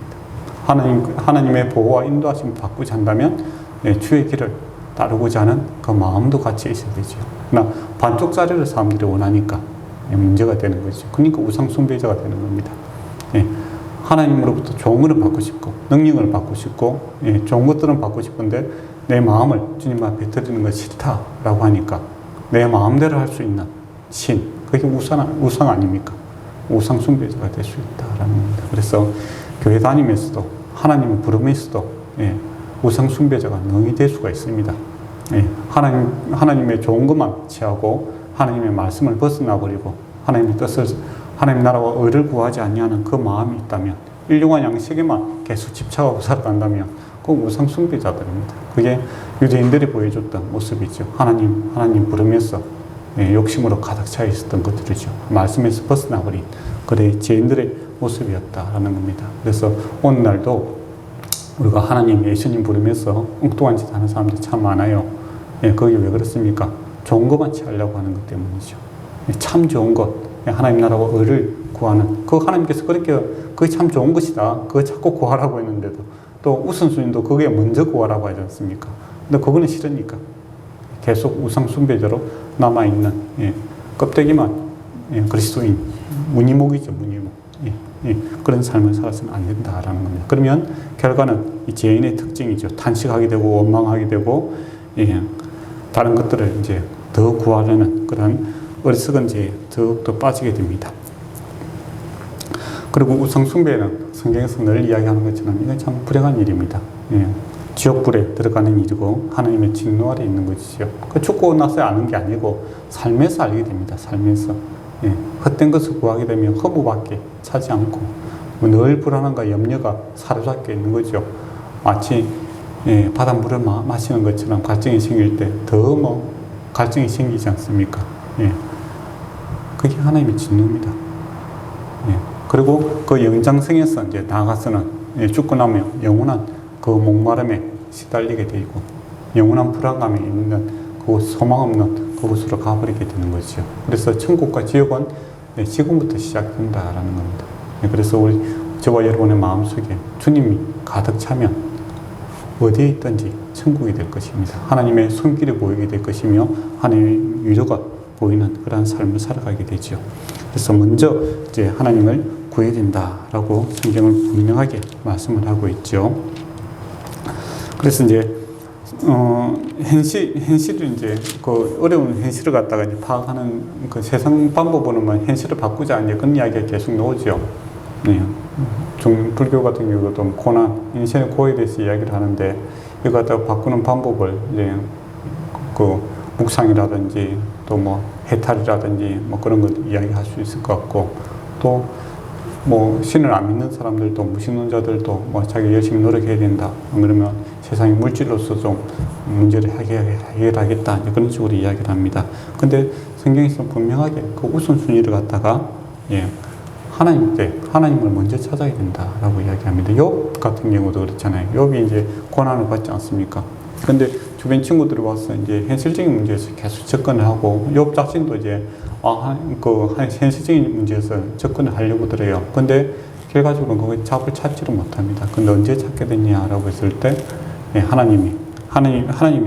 하나님의 보호와 인도하심을 받고자 한다면 주의 길을 따르고자 하는 그 마음도 같이 있어야 되죠. 그러나 반쪽짜리를 사람들이 원하니까 문제가 되는 거죠. 그러니까 우상 숭배자가 되는 겁니다. 예. 하나님으로부터 좋은 것을 받고 싶고 능력을 받고 싶고 좋은 것들은 받고 싶은데 내 마음을 주님 앞에 드리는 것이 싫다라고 하니까 내 마음대로 할 수 있는 신, 그게 우상 아닙니까? 우상 숭배자가 될 수 있다라는 겁니다. 그래서 교회 다니면서도 하나님을 부르면서도 우상 숭배자가 능히 될 수가 있습니다. 하나님의 좋은 것만 취하고 하나님의 말씀을 벗어나 버리고 하나님의 뜻을, 하나님 나라와 의를 구하지 아니하는 그 마음이 있다면, 일용할 양식에만 계속 집착하고 살아간다면 그 우상 숭배자들입니다. 그게 유대인들이 보여줬던 모습이죠. 하나님 부르면서 욕심으로 가득 차 있었던 것들이죠. 말씀에서 벗어나 버린 그의 죄인들의 모습이었다라는 겁니다. 그래서 오늘날도 우리가 하나님, 예수님 부르면서 엉뚱한 짓 하는 사람들이 참 많아요. 그게 왜 그렇습니까? 좋은 것만 취하려고 하는 것 때문이죠. 참 좋은 것, 하나님 나라와 의를 구하는, 그 하나님께서 그렇게 그게 참 좋은 것이다, 그거 자꾸 구하라고 했는데도 또 우선순위도 그게 먼저 구하라고 하지 않습니까? 근데 그거는 싫으니까 계속 우상 숭배자로 남아있는 껍데기만 그리스도인, 무늬목이죠, 무늬목. 그런 삶을 살아서는 안 된다라는 겁니다. 그러면 결과는 이 죄인의 특징이죠. 탄식하게 되고 원망하게 되고 다른 것들을 이제 더 구하려는 그런 어리석은 죄에 더욱더 빠지게 됩니다. 그리고 우상 숭배는 성경에서 늘 이야기하는 것처럼 이건 참 불행한 일입니다. 지옥불에 들어가는 일이고 하나님의 진노 아래 있는 것이죠. 그 죽고 나서 아는 게 아니고 삶에서 알게 됩니다. 삶에서. 헛된 것을 구하게 되면 허무밖에 차지 않고 늘 불안함과 염려가 사로잡혀 있는 거죠. 마치 바닷물을 마시는 것처럼 갈증이 생길 때 더 갈증이 생기지 않습니까? 그게 하나님의 진노입니다. 그리고 그 영장성에서 이제 나아가서는 죽고 나면 영원한 그 목마름에 시달리게 되고 영원한 불안감에 있는 그 소망 없는 그곳으로 가버리게 되는 거죠. 그래서 천국과 지옥은 지금부터 시작된다라는 겁니다. 그래서 저와 여러분의 마음속에 주님이 가득 차면 어디에 있든지 천국이 될 것입니다. 하나님의 손길이 보이게 될 것이며 하나님의 위로가 보이는 그런 삶을 살아가게 되죠. 그래서 먼저 이제 하나님을 구해야 된다라고 성경을 분명하게 말씀을 하고 있죠. 그래서 이제 현실을 이제 그 어려운 현실을 갖다가 이제 파악하는 그 세상 방법으로만 현실을 바꾸자 이제 그런 이야기가 계속 나오죠. 불교 같은 경우도 고난, 인생의 고에 대해서 이야기를 하는데 이거 갖다가 바꾸는 방법을 이제 그 묵상이라든지 또 뭐 해탈이라든지 뭐 그런 걸 이야기할 수 있을 것 같고, 또 뭐 신을 안 믿는 사람들도, 무신론자들도 뭐 자기 열심히 노력해야 된다, 그러면 세상의 물질로서 좀 문제를 해결하겠다, 그런 식으로 이야기를 합니다. 근데 성경에서 분명하게 그 우선순위를 갖다가 하나님을 먼저 찾아야 된다라고 이야기합니다. 욥 같은 경우도 그렇잖아요. 욥이 이제 고난을 받지 않습니까? 근데 주변 친구들이 와서 이제 현실적인 문제에서 계속 접근을 하고, 욥 자신도 이제 현실적인 문제에서 접근을 하려고 들어요. 근데 결과적으로 그걸 답을 찾지를 못합니다. 근데 언제 찾게 됐냐라고 했을 때 하나님에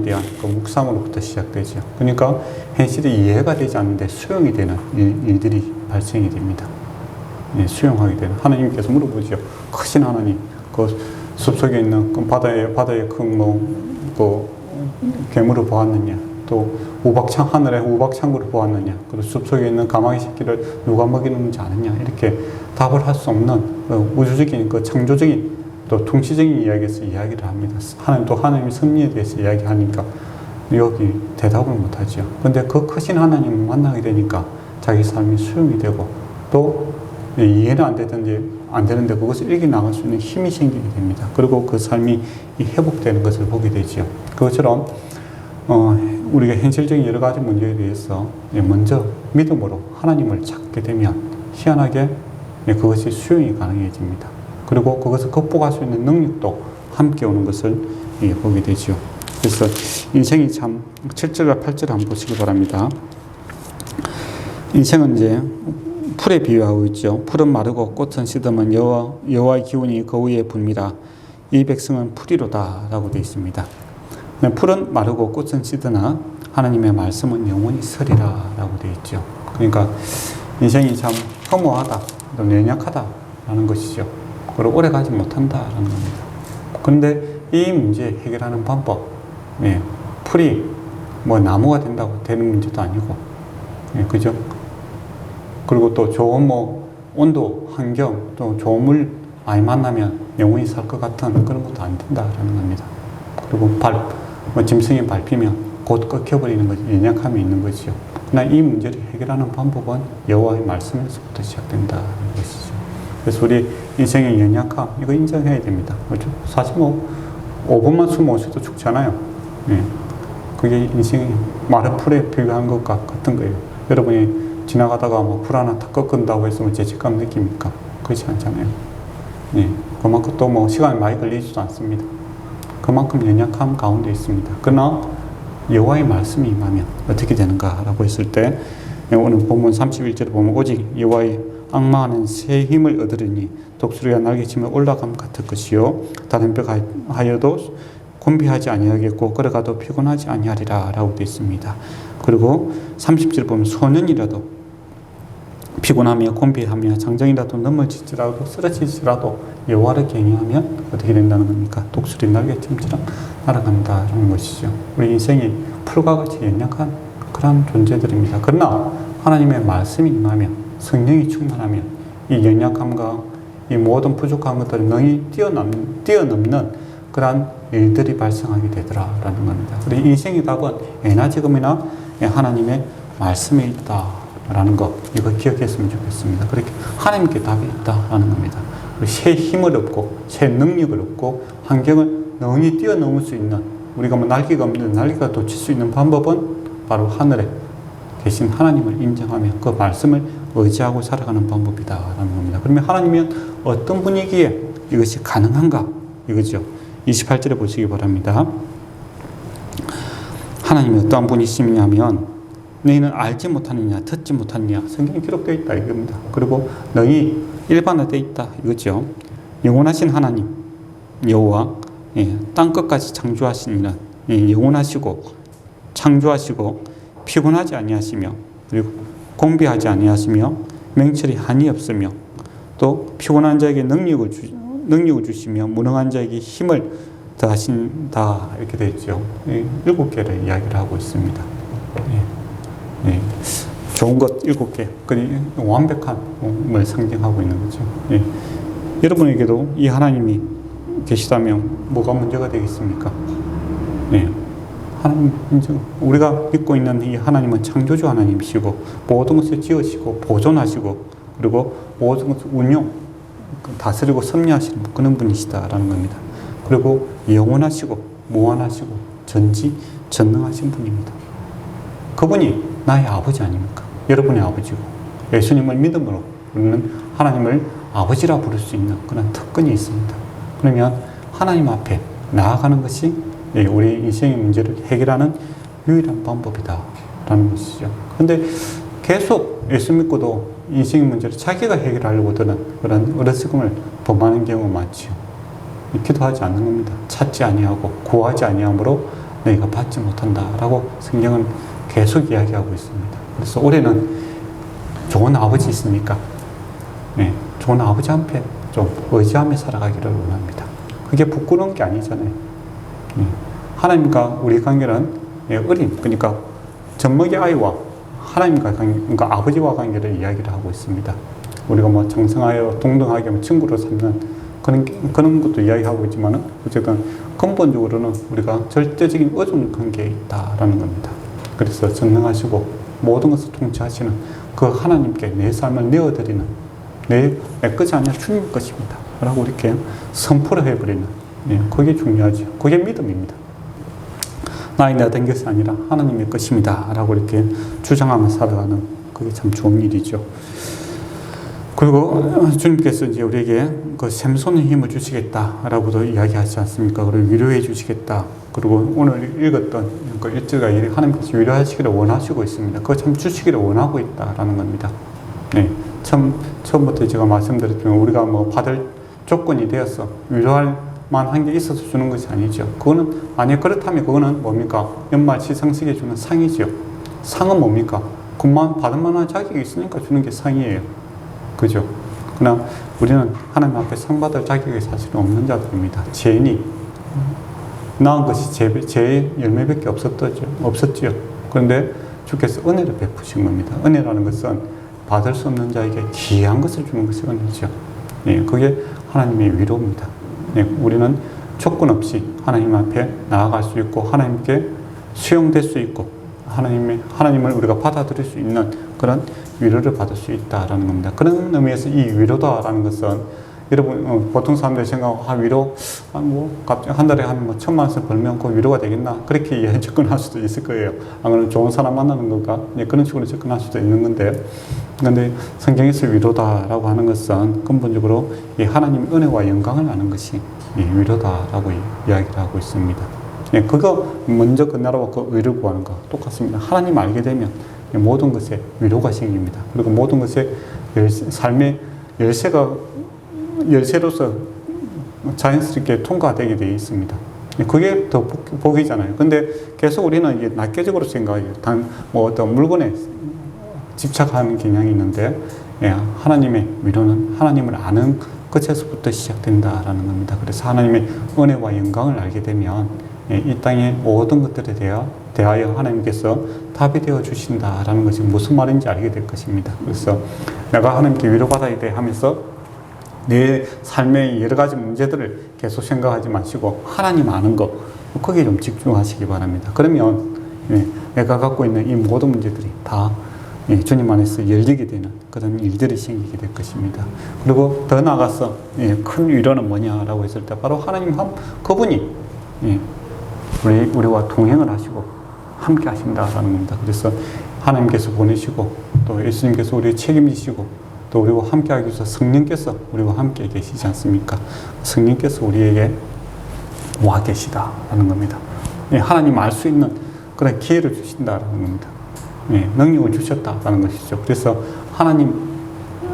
대한 그 묵상으로부터 시작되죠. 그러니까 현실이 이해가 되지 않는데 수용이 되는 일들이 발생이 됩니다. 수용하게 되는, 하나님께서 물어보죠. 크신 하나님, 그 숲속에 있는 그 바다에 큰 괴물을 보았느냐, 또 하늘에 우박창구를 보았느냐, 그리고 숲속에 있는 가마귀 새끼를 누가 먹이는지 아느냐, 이렇게 답을 할 수 없는 우주적인 그 창조적인 또 통치적인 이야기에서 이야기를 합니다. 하나님의 섭리에 대해서 이야기하니까 여기 대답을 못하죠. 근데 그 크신 하나님을 만나게 되니까 자기 삶이 수용이 되고, 또 이해는 안 되는데 그것을 이겨나갈 수 있는 힘이 생기게 됩니다. 그리고 그 삶이 회복되는 것을 보게 되죠. 그것처럼 우리가 현실적인 여러 가지 문제에 대해서 먼저 믿음으로 하나님을 찾게 되면 희한하게 그것이 수용이 가능해집니다. 그리고 그것을 극복할 수 있는 능력도 함께 오는 것을 보게 되죠. 그래서 인생이 참 7절과 8절 한번 보시기 바랍니다. 인생은 이제 풀에 비유하고 있죠. 풀은 마르고 꽃은 시들면 여호와의 기운이 그 위에 붑니다. 이 백성은 풀이로다 라고 되어 있습니다. 풀은 마르고 꽃은 시드나 하나님의 말씀은 영원히 서리라 라고 되어 있죠. 그러니까 인생이 참 허무하다, 또 연약하다라는 것이죠. 그리고 오래 가지 못한다라는 겁니다. 그런데 이 문제 해결하는 방법, 풀이 뭐 나무가 된다고 되는 문제도 아니고, 그죠? 그리고 또 좋은 뭐 온도, 환경, 또 좋은 물 많이 만나면 영원히 살 것 같은 그런 것도 안 된다라는 겁니다. 그리고 뭐 짐승이 밟히면 곧 꺾여버리는 거지, 연약함이 있는 거죠. 그러나 이 문제를 해결하는 방법은 여호와의 말씀에서부터 시작된다는 것이죠. 그래서 우리 인생의 연약함, 이거 인정해야 됩니다. 그렇죠? 사실 뭐 5분만 숨 못 쉬어도 죽잖아요. 그게 인생의 마른 풀에 비교한 것과 같은 거예요. 여러분이 지나가다가 뭐 풀 하나 탁 꺾은다고 해서 뭐 죄책감 느낍니까? 그렇지 않잖아요. 그만큼 또 뭐 시간이 많이 걸리지도 않습니다. 그만큼 연약함 가운데 있습니다. 그러나 여호와의 말씀이 임하면 어떻게 되는가라고 했을 때 오늘 본문 31절에 보면 오직 여호와의 악마하는 새 힘을 얻으리니 독수리가 날개치며 올라감 같을 것이요 다른 뼈 하여도 곤비하지 아니하겠고 걸어가도 피곤하지 아니하리라 라고 되어 있습니다. 그리고 30절 보면 소년이라도 피곤하며 곤비하며 장정이라도 넘어질지라도 쓰러질지라도 여호와를 경외하면 어떻게 된다는 겁니까? 독수리 날개처럼 날아간다는 것이죠. 우리 인생이 풀과 같이 연약한 그런 존재들입니다. 그러나 하나님의 말씀이 임하면, 성령이 충만하면 이 연약함과 이 모든 부족한 것들을 능히 뛰어넘는 그러한 일들이 발생하게 되더라라는 겁니다. 우리 인생의 답은 예나 지금이나 하나님의 말씀에 있다라는 것, 이거 기억했으면 좋겠습니다. 그렇게 하나님께 답이 있다라는 겁니다. 새 힘을 얻고 새 능력을 얻고 환경을 능히 뛰어넘을 수 있는, 우리가 뭐 날개가 없는데 날개가 돋칠 수 있는 방법은 바로 하늘에 계신 하나님을 인정하며 그 말씀을 의지하고 살아가는 방법이다라는 겁니다. 그러면 하나님은 어떤 분위기에 이것이 가능한가? 이거죠. 28절에 보시기 바랍니다. 하나님이 어떠한 분이시냐면 너희는 알지 못하느냐 듣지 못하느냐, 성경에 기록되어 있다 이겁니다. 그리고 너희 일반화되어 있다 이거죠. 영원하신 하나님 여호와, 땅끝까지 창조하신 이는 영원하시고 창조하시고 피곤하지 아니하시며 그리고 공비하지 아니하시며 명철이 한이 없으며 또 피곤한 자에게 능력을 주시며 무능한 자에게 힘을 더하신다 이렇게 되어 있죠. 7개를 이야기를 하고 있습니다. 좋은 것 7개, 완벽함을 상징하고 있는 거죠. 여러분에게도 이 하나님이 계시다면 뭐가 문제가 되겠습니까? 하나님 인정. 우리가 믿고 있는 이 하나님은 창조주 하나님이시고 모든 것을 지으시고 보존하시고 그리고 모든 것을 운용, 다스리고 섭리하시는 그런 분이시다라는 겁니다. 그리고 영원하시고 무한하시고 전지전능하신 분입니다. 그분이 나의 아버지 아닙니까? 여러분의 아버지고 예수님을 믿음으로 우리는 하나님을 아버지라 부를 수 있는 그런 특권이 있습니다. 그러면 하나님 앞에 나아가는 것이 우리 인생의 문제를 해결하는 유일한 방법이다라는 것이죠. 그런데 계속 예수 믿고도 인생의 문제를 자기가 해결하려고 드는 그런 어리석음을 범하는 경우가 많죠. 기도하지 않는 겁니다. 찾지 아니하고 구하지 아니함으로 너희가 받지 못한다라고 성경은 계속 이야기하고 있습니다. 그래서 올해는 좋은 아버지 있으니까 좋은 아버지 앞에 좀 의지하며 살아가기를 원합니다. 그게 부끄러운 게 아니잖아요. 하나님과 우리 관계는 어린, 그러니까 젖먹이 아이와 하나님과 관계, 그러니까 아버지와 관계를 이야기를 하고 있습니다. 우리가 뭐 정성하여 동등하게 뭐 친구로 삼는 그런 것도 이야기하고 있지만은 어쨌든 근본적으로는 우리가 절대적인 의존 관계에 있다라는 겁니다. 그래서 전능하시고 모든 것을 통치하시는 그 하나님께 내 삶을 내어드리는 내 것이 아니라 주님 것입니다 라고 이렇게 선포를 해버리는, 그게 중요하죠. 그게 믿음입니다. 나의 된 것이 아니라 하나님의 것입니다 라고 이렇게 주장하며 살아가는, 그게 참 좋은 일이죠. 그리고 주님께서 이제 우리에게 그 샘솟는 힘을 주시겠다라고도 이야기하지 않습니까? 그리고 위로해 주시겠다. 그리고 오늘 읽었던 그 1절가 하나님께서 위로하시기를 원하시고 있습니다. 그거 참 주시기를 원하고 있다라는 겁니다. 처음부터 제가 말씀드렸지만 우리가 뭐 받을 조건이 되어서 위로할 한 게 있어서 주는 것이 아니죠. 그거는 만약 그렇다면 그거는 뭡니까? 연말 시상식에 주는 상이죠. 상은 뭡니까? 그만 받을 만한 자격이 있으니까 주는 게 상이에요. 그죠? 그러나 우리는 하나님 앞에 상 받을 자격이 사실 없는 자들입니다. 죄인이 낳은 것이 죄의 열매밖에 없었지요. 그런데 주께서 은혜를 베푸신 겁니다. 은혜라는 것은 받을 수 없는 자에게 귀한 것을 주는 것이 은혜죠. 예, 그게 하나님의 위로입니다. 예, 우리는 조건 없이 하나님 앞에 나아갈 수 있고 하나님께 수용될 수 있고 하나님을 우리가 받아들일 수 있는 그런 위로를 받을 수 있다라는 겁니다. 그런 의미에서 이 위로다라는 것은 여러분 보통 사람들이 생각하고 위로 갑자기 한 달에 한 1,000만 원씩 벌면 그 위로가 되겠나 그렇게 접근할 수도 있을 거예요. 안 그러면 좋은 사람 만나는 건가 그런 식으로 접근할 수도 있는 건데 그런데 성경에서 위로다라고 하는 것은 근본적으로 이 하나님의 은혜와 영광을 아는 것이 위로다라고 이야기를 하고 있습니다. 예, 그거 먼저 끝나라고 그 의를 구하는 거 똑같습니다. 하나님 알게 되면 모든 것에 위로가 생깁니다. 그리고 모든 것에 삶의 열쇠로서 자연스럽게 통과되게 되어 있습니다. 그게 더 복이잖아요. 근데 계속 우리는 이게 낙계적으로 생각해요. 어떤 물건에 집착하는 경향이 있는데, 하나님의 위로는 하나님을 아는 것에서부터 시작된다라는 겁니다. 그래서 하나님의 은혜와 영광을 알게 되면, 이 땅의 모든 것들에 대하여 하나님께서 답이 되어 주신다라는 것이 무슨 말인지 알게 될 것입니다. 그래서 내가 하나님께 위로받아야 돼 하면서 내 삶의 여러 가지 문제들을 계속 생각하지 마시고 하나님 아는 거 거기에 좀 집중하시기 바랍니다. 그러면 내가 갖고 있는 이 모든 문제들이 다 주님 안에서 열리게 되는 그런 일들이 생기게 될 것입니다. 그리고 더 나아가서 큰 위로는 뭐냐라고 했을 때 바로 하나님 그분이 우리와 동행을 하시고 함께 하신다라는 겁니다. 그래서 하나님께서 보내시고 또 예수님께서 우리를 책임지시고 또 우리와 함께 하기 위해서 성령께서 우리와 함께 계시지 않습니까? 성령께서 우리에게 와 계시다라는 겁니다. 하나님 알 수 있는 그런 기회를 주신다라는 겁니다. 능력을 주셨다라는 것이죠. 그래서 하나님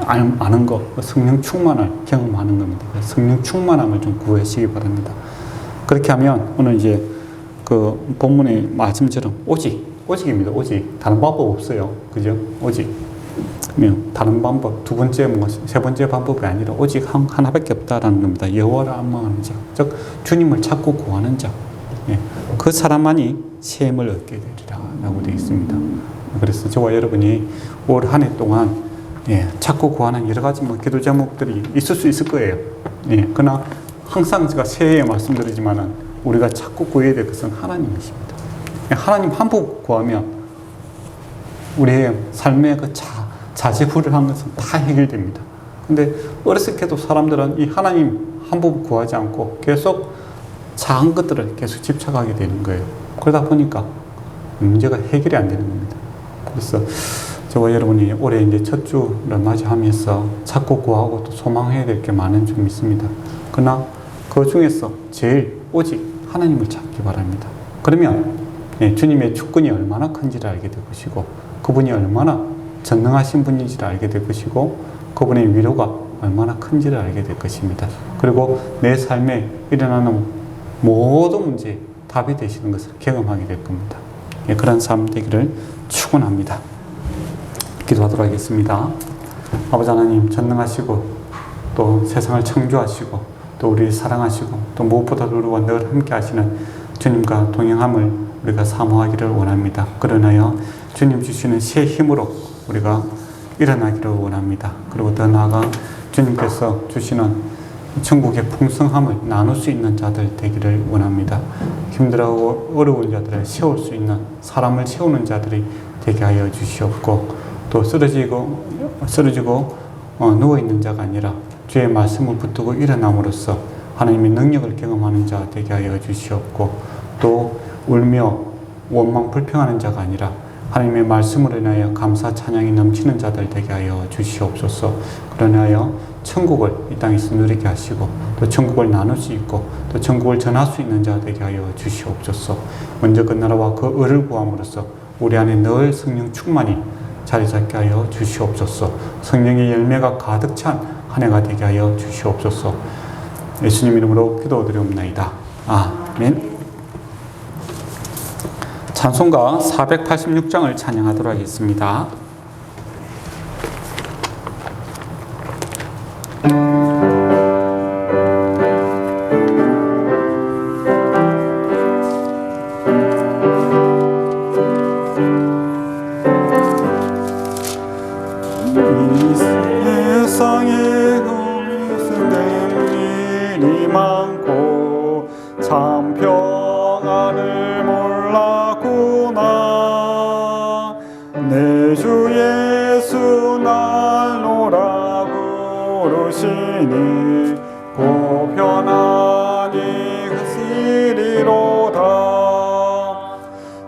아는 것, 성령 충만을 경험하는 겁니다. 성령 충만함을 좀 구하시기 바랍니다. 그렇게 하면 오늘 이제 그 본문의 말씀처럼 오직입니다. 오직 다른 방법 없어요. 그죠? 오직. 다른 방법, 두 번째, 세 번째 방법이 아니라 오직 하나밖에 없다라는 겁니다. 여호와를 암망하는 자, 즉 주님을 찾고 구하는 자, 그 사람만이 셈을 얻게 되리라라고 되어 있습니다. 그래서 저와 여러분이 올 한 해 동안 찾고 구하는 여러 가지 기도 제목들이 있을 수 있을 거예요. 그러나 항상 제가 새해에 말씀드리지만은 우리가 찾고 구해야 될 것은 하나님이십니다. 하나님 한 번 구하면 우리의 삶의 그 자제불을한 것은 다 해결됩니다. 근데 어리석게도 사람들은 이 하나님 한 번 구하지 않고 계속 작은 것들을 계속 집착하게 되는 거예요. 그러다 보니까 문제가 해결이 안 되는 겁니다. 그래서 저와 여러분이 올해 이제 첫 주를 맞이하면서 찾고 구하고 또 소망해야 될 게 많은 점 있습니다. 그러나 그 중에서 제일 오직 하나님을 찾기 바랍니다. 그러면 주님의 주권이 얼마나 큰지를 알게 될 것이고 그분이 얼마나 전능하신 분인지를 알게 될 것이고 그분의 위로가 얼마나 큰지를 알게 될 것입니다. 그리고 내 삶에 일어나는 모든 문제에 답이 되시는 것을 경험하게 될 겁니다. 그런 삶 되기를 축원합니다. 기도하도록 하겠습니다. 아버지 하나님 전능하시고 또 세상을 창조하시고 또 우리를 사랑하시고 또 무엇보다도 우리와 늘 함께 하시는 주님과 동행함을 우리가 사모하기를 원합니다. 그러나요 주님 주시는 새 힘으로 우리가 일어나기를 원합니다. 그리고 더 나아가 주님께서 주시는 천국의 풍성함을 나눌 수 있는 자들 되기를 원합니다. 힘들어하고 어려운 자들을 세울 수 있는 사람을 세우는 자들이 되게 하여 주시옵고 또 쓰러지고 누워있는 자가 아니라 주의 말씀을 붙들고 일어남으로써 하나님의 능력을 경험하는 자 되게 하여 주시옵고 또 울며 원망 불평하는 자가 아니라 하나님의 말씀으로 인하여 감사 찬양이 넘치는 자들 되게 하여 주시옵소서. 그러나여 천국을 이 땅에서 누리게 하시고 또 천국을 나눌 수 있고 또 천국을 전할 수 있는 자 되게 하여 주시옵소서. 먼저 그 나라와 그 의를 구함으로써 우리 안에 늘 성령 충만이 자리 잡게 하여 주시옵소서. 성령의 열매가 가득 찬 한 해가 되게 하여 주시옵소서. 예수님 이름으로 기도드리옵나이다. 아멘. 찬송가 486장을 찬양하도록 하겠습니다. 이 세상에 흠수된 일이 많고 참 평안을 몰랐구나. 내 주 예수 날 오라 부르시니 고 편안히 가시리로다.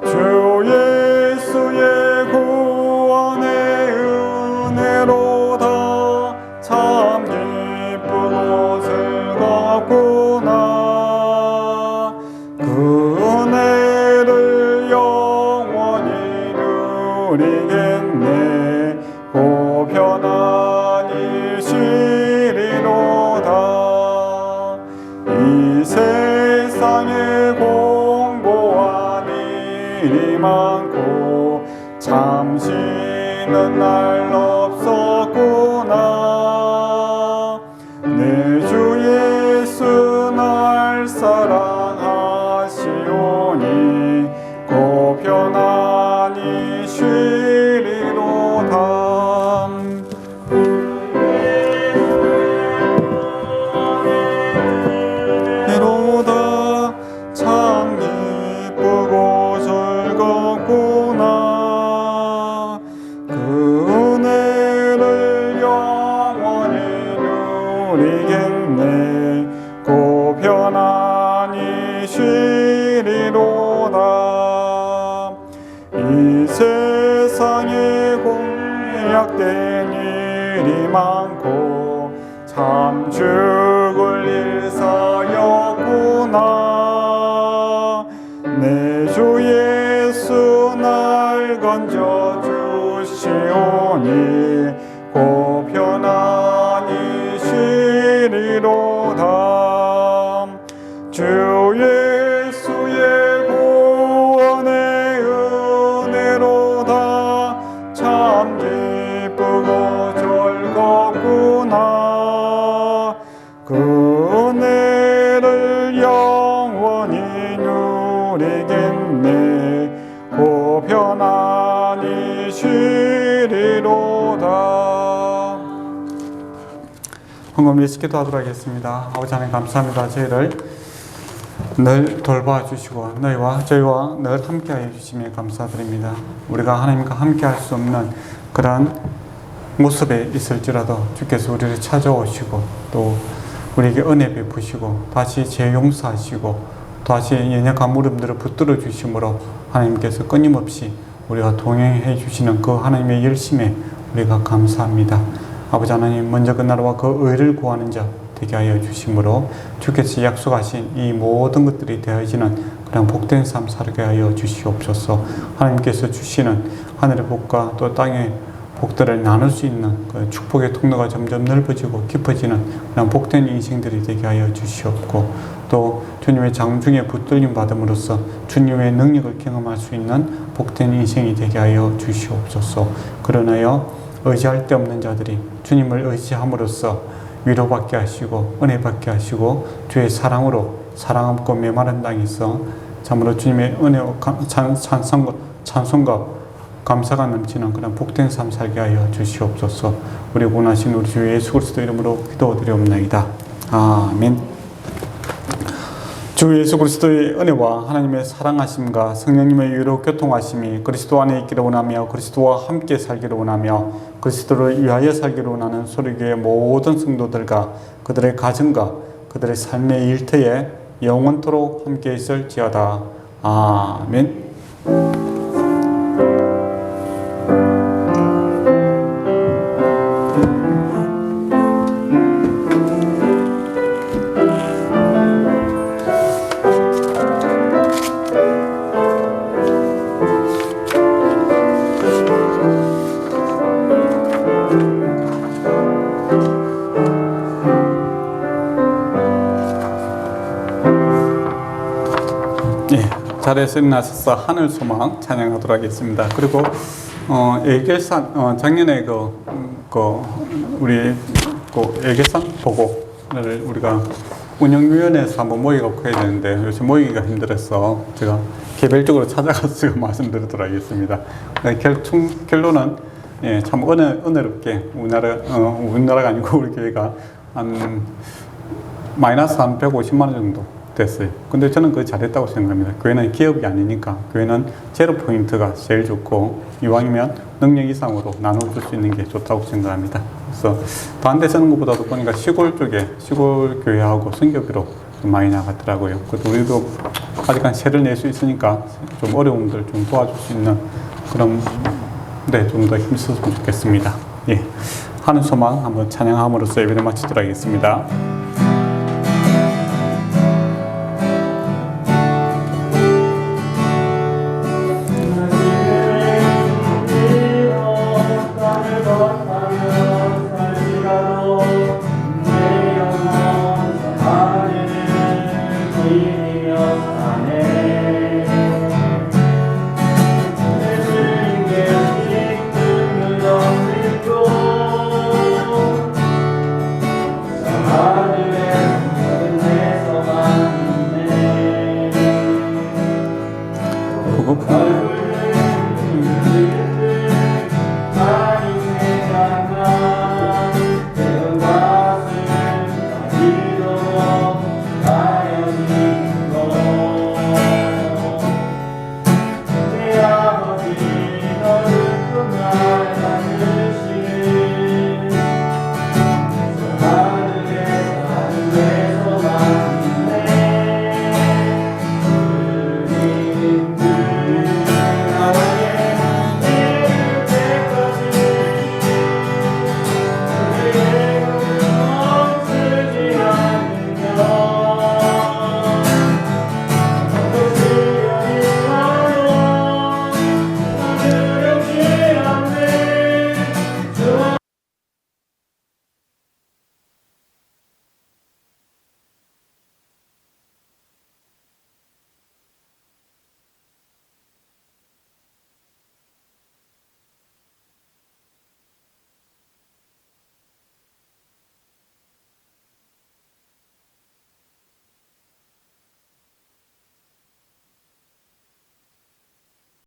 주 예수의 구원의 은혜로다. 참 기쁘고 즐겁구나. 그 은혜를 영원히 누리겠네. 고 편안히 쉬리로다. 이 세상에 공고한 일이 많고 잠시는 날 없었구나. 내 주 예수 날 사랑하시오니 고 편안히 쉬리로다. 이로다. 참 기쁘고 즐겁구나. 그 은혜를 영원히 누리겠네. 고 편안히 쉬리로다. 이 세상에 공약된 일이 많고 참 죽을 일사였구나. 내 주 예수 날 건져 주시오니 고 편안히 쉬리로다. 주 예수의 구원의 은혜로다. 참 기쁘고 즐겁구나. 그 은혜를 영원히 누리겠네. 고 편안히 쉬리로다. 헌금 예수 기도하도록 하겠습니다. 아버지 하나님 감사합니다. 저희를 늘 돌봐주시고 너희와 저희와 늘 함께하여 주시며 감사드립니다. 우리가 하나님과 함께할 수 없는 그러한 모습에 있을지라도 주께서 우리를 찾아오시고 또 우리에게 은혜 베푸시고 다시 재용서하시고 다시 연약한 무릎들을 붙들어 주심으로 하나님께서 끊임없이 우리가 동행해 주시는 그 하나님의 열심에 우리가 감사합니다. 아버지 하나님, 먼저 그 나라와 그 의를 구하는 자 되게 하여 주심으로 주께서 약속하신 이 모든 것들이 되어지는 그런 복된 삶 살게 하여 주시옵소서. 하나님께서 주시는 하늘의 복과 또 땅의 복들을 나눌 수 있는 그 축복의 통로가 점점 넓어지고 깊어지는 그런 복된 인생들이 되게 하여 주시옵고, 또 주님의 장중에 붙들림 받음으로써 주님의 능력을 경험할 수 있는 복된 인생이 되게 하여 주시옵소서. 그러나요, 의지할 데 없는 자들이 주님을 의지함으로써 위로받게 하시고 은혜받게 하시고 주의 사랑으로 사랑 없고 메마른 땅에서 참으로 주님의 은혜와 찬송과 감사가 넘치는 그런 복된 삶 살게 하여 주시옵소서. 우리 원하신 우리 주 예수 그리스도 이름으로 기도드리옵나이다. 아멘. 주 예수 그리스도의 은혜와 하나님의 사랑하심과 성령님의 유로 교통하심이 그리스도 안에 있기를 원하며 그리스도와 함께 살기를 원하며 그리스도를 위하여 살기를 원하는 소리교회 모든 성도들과 그들의 가정과 그들의 삶의 일터에 영원토록 함께 있을지어다. 아멘. 예, 자리에서 일어나셔서 하늘 소망 찬양하도록 하겠습니다. 그리고 애결산 작년에 우리 애결산 보고를 우리가 운영위원회에서 한번 모이고 해야 되는데 요즘 모이기가 힘들어서 제가 개별적으로 찾아가서 지금 말씀드리도록 하겠습니다. 결론은 예, 참 은혜롭게 우리나라가 아니고 우리 교회가 한 마이너스 한 150만 원 정도 됐어요. 근데 저는 그거 잘했다고 생각합니다. 교회는 기업이 아니니까 교회는 제로 포인트가 제일 좋고 이왕이면 능력 이상으로 나눠줄 수 있는 게 좋다고 생각합니다. 그래서 다른 데 쓰는 것보다도 보니까 시골 쪽에 시골 교회하고 선교비로 좀 많이 나갔더라고요. 그래도 우리도 아직은 세를 낼 수 있으니까 좀 어려움들 좀 도와줄 수 있는 그런 좀 더 힘썼으면 좋겠습니다. 예, 하는 소망 한번 찬양함으로써 예배를 마치도록 하겠습니다.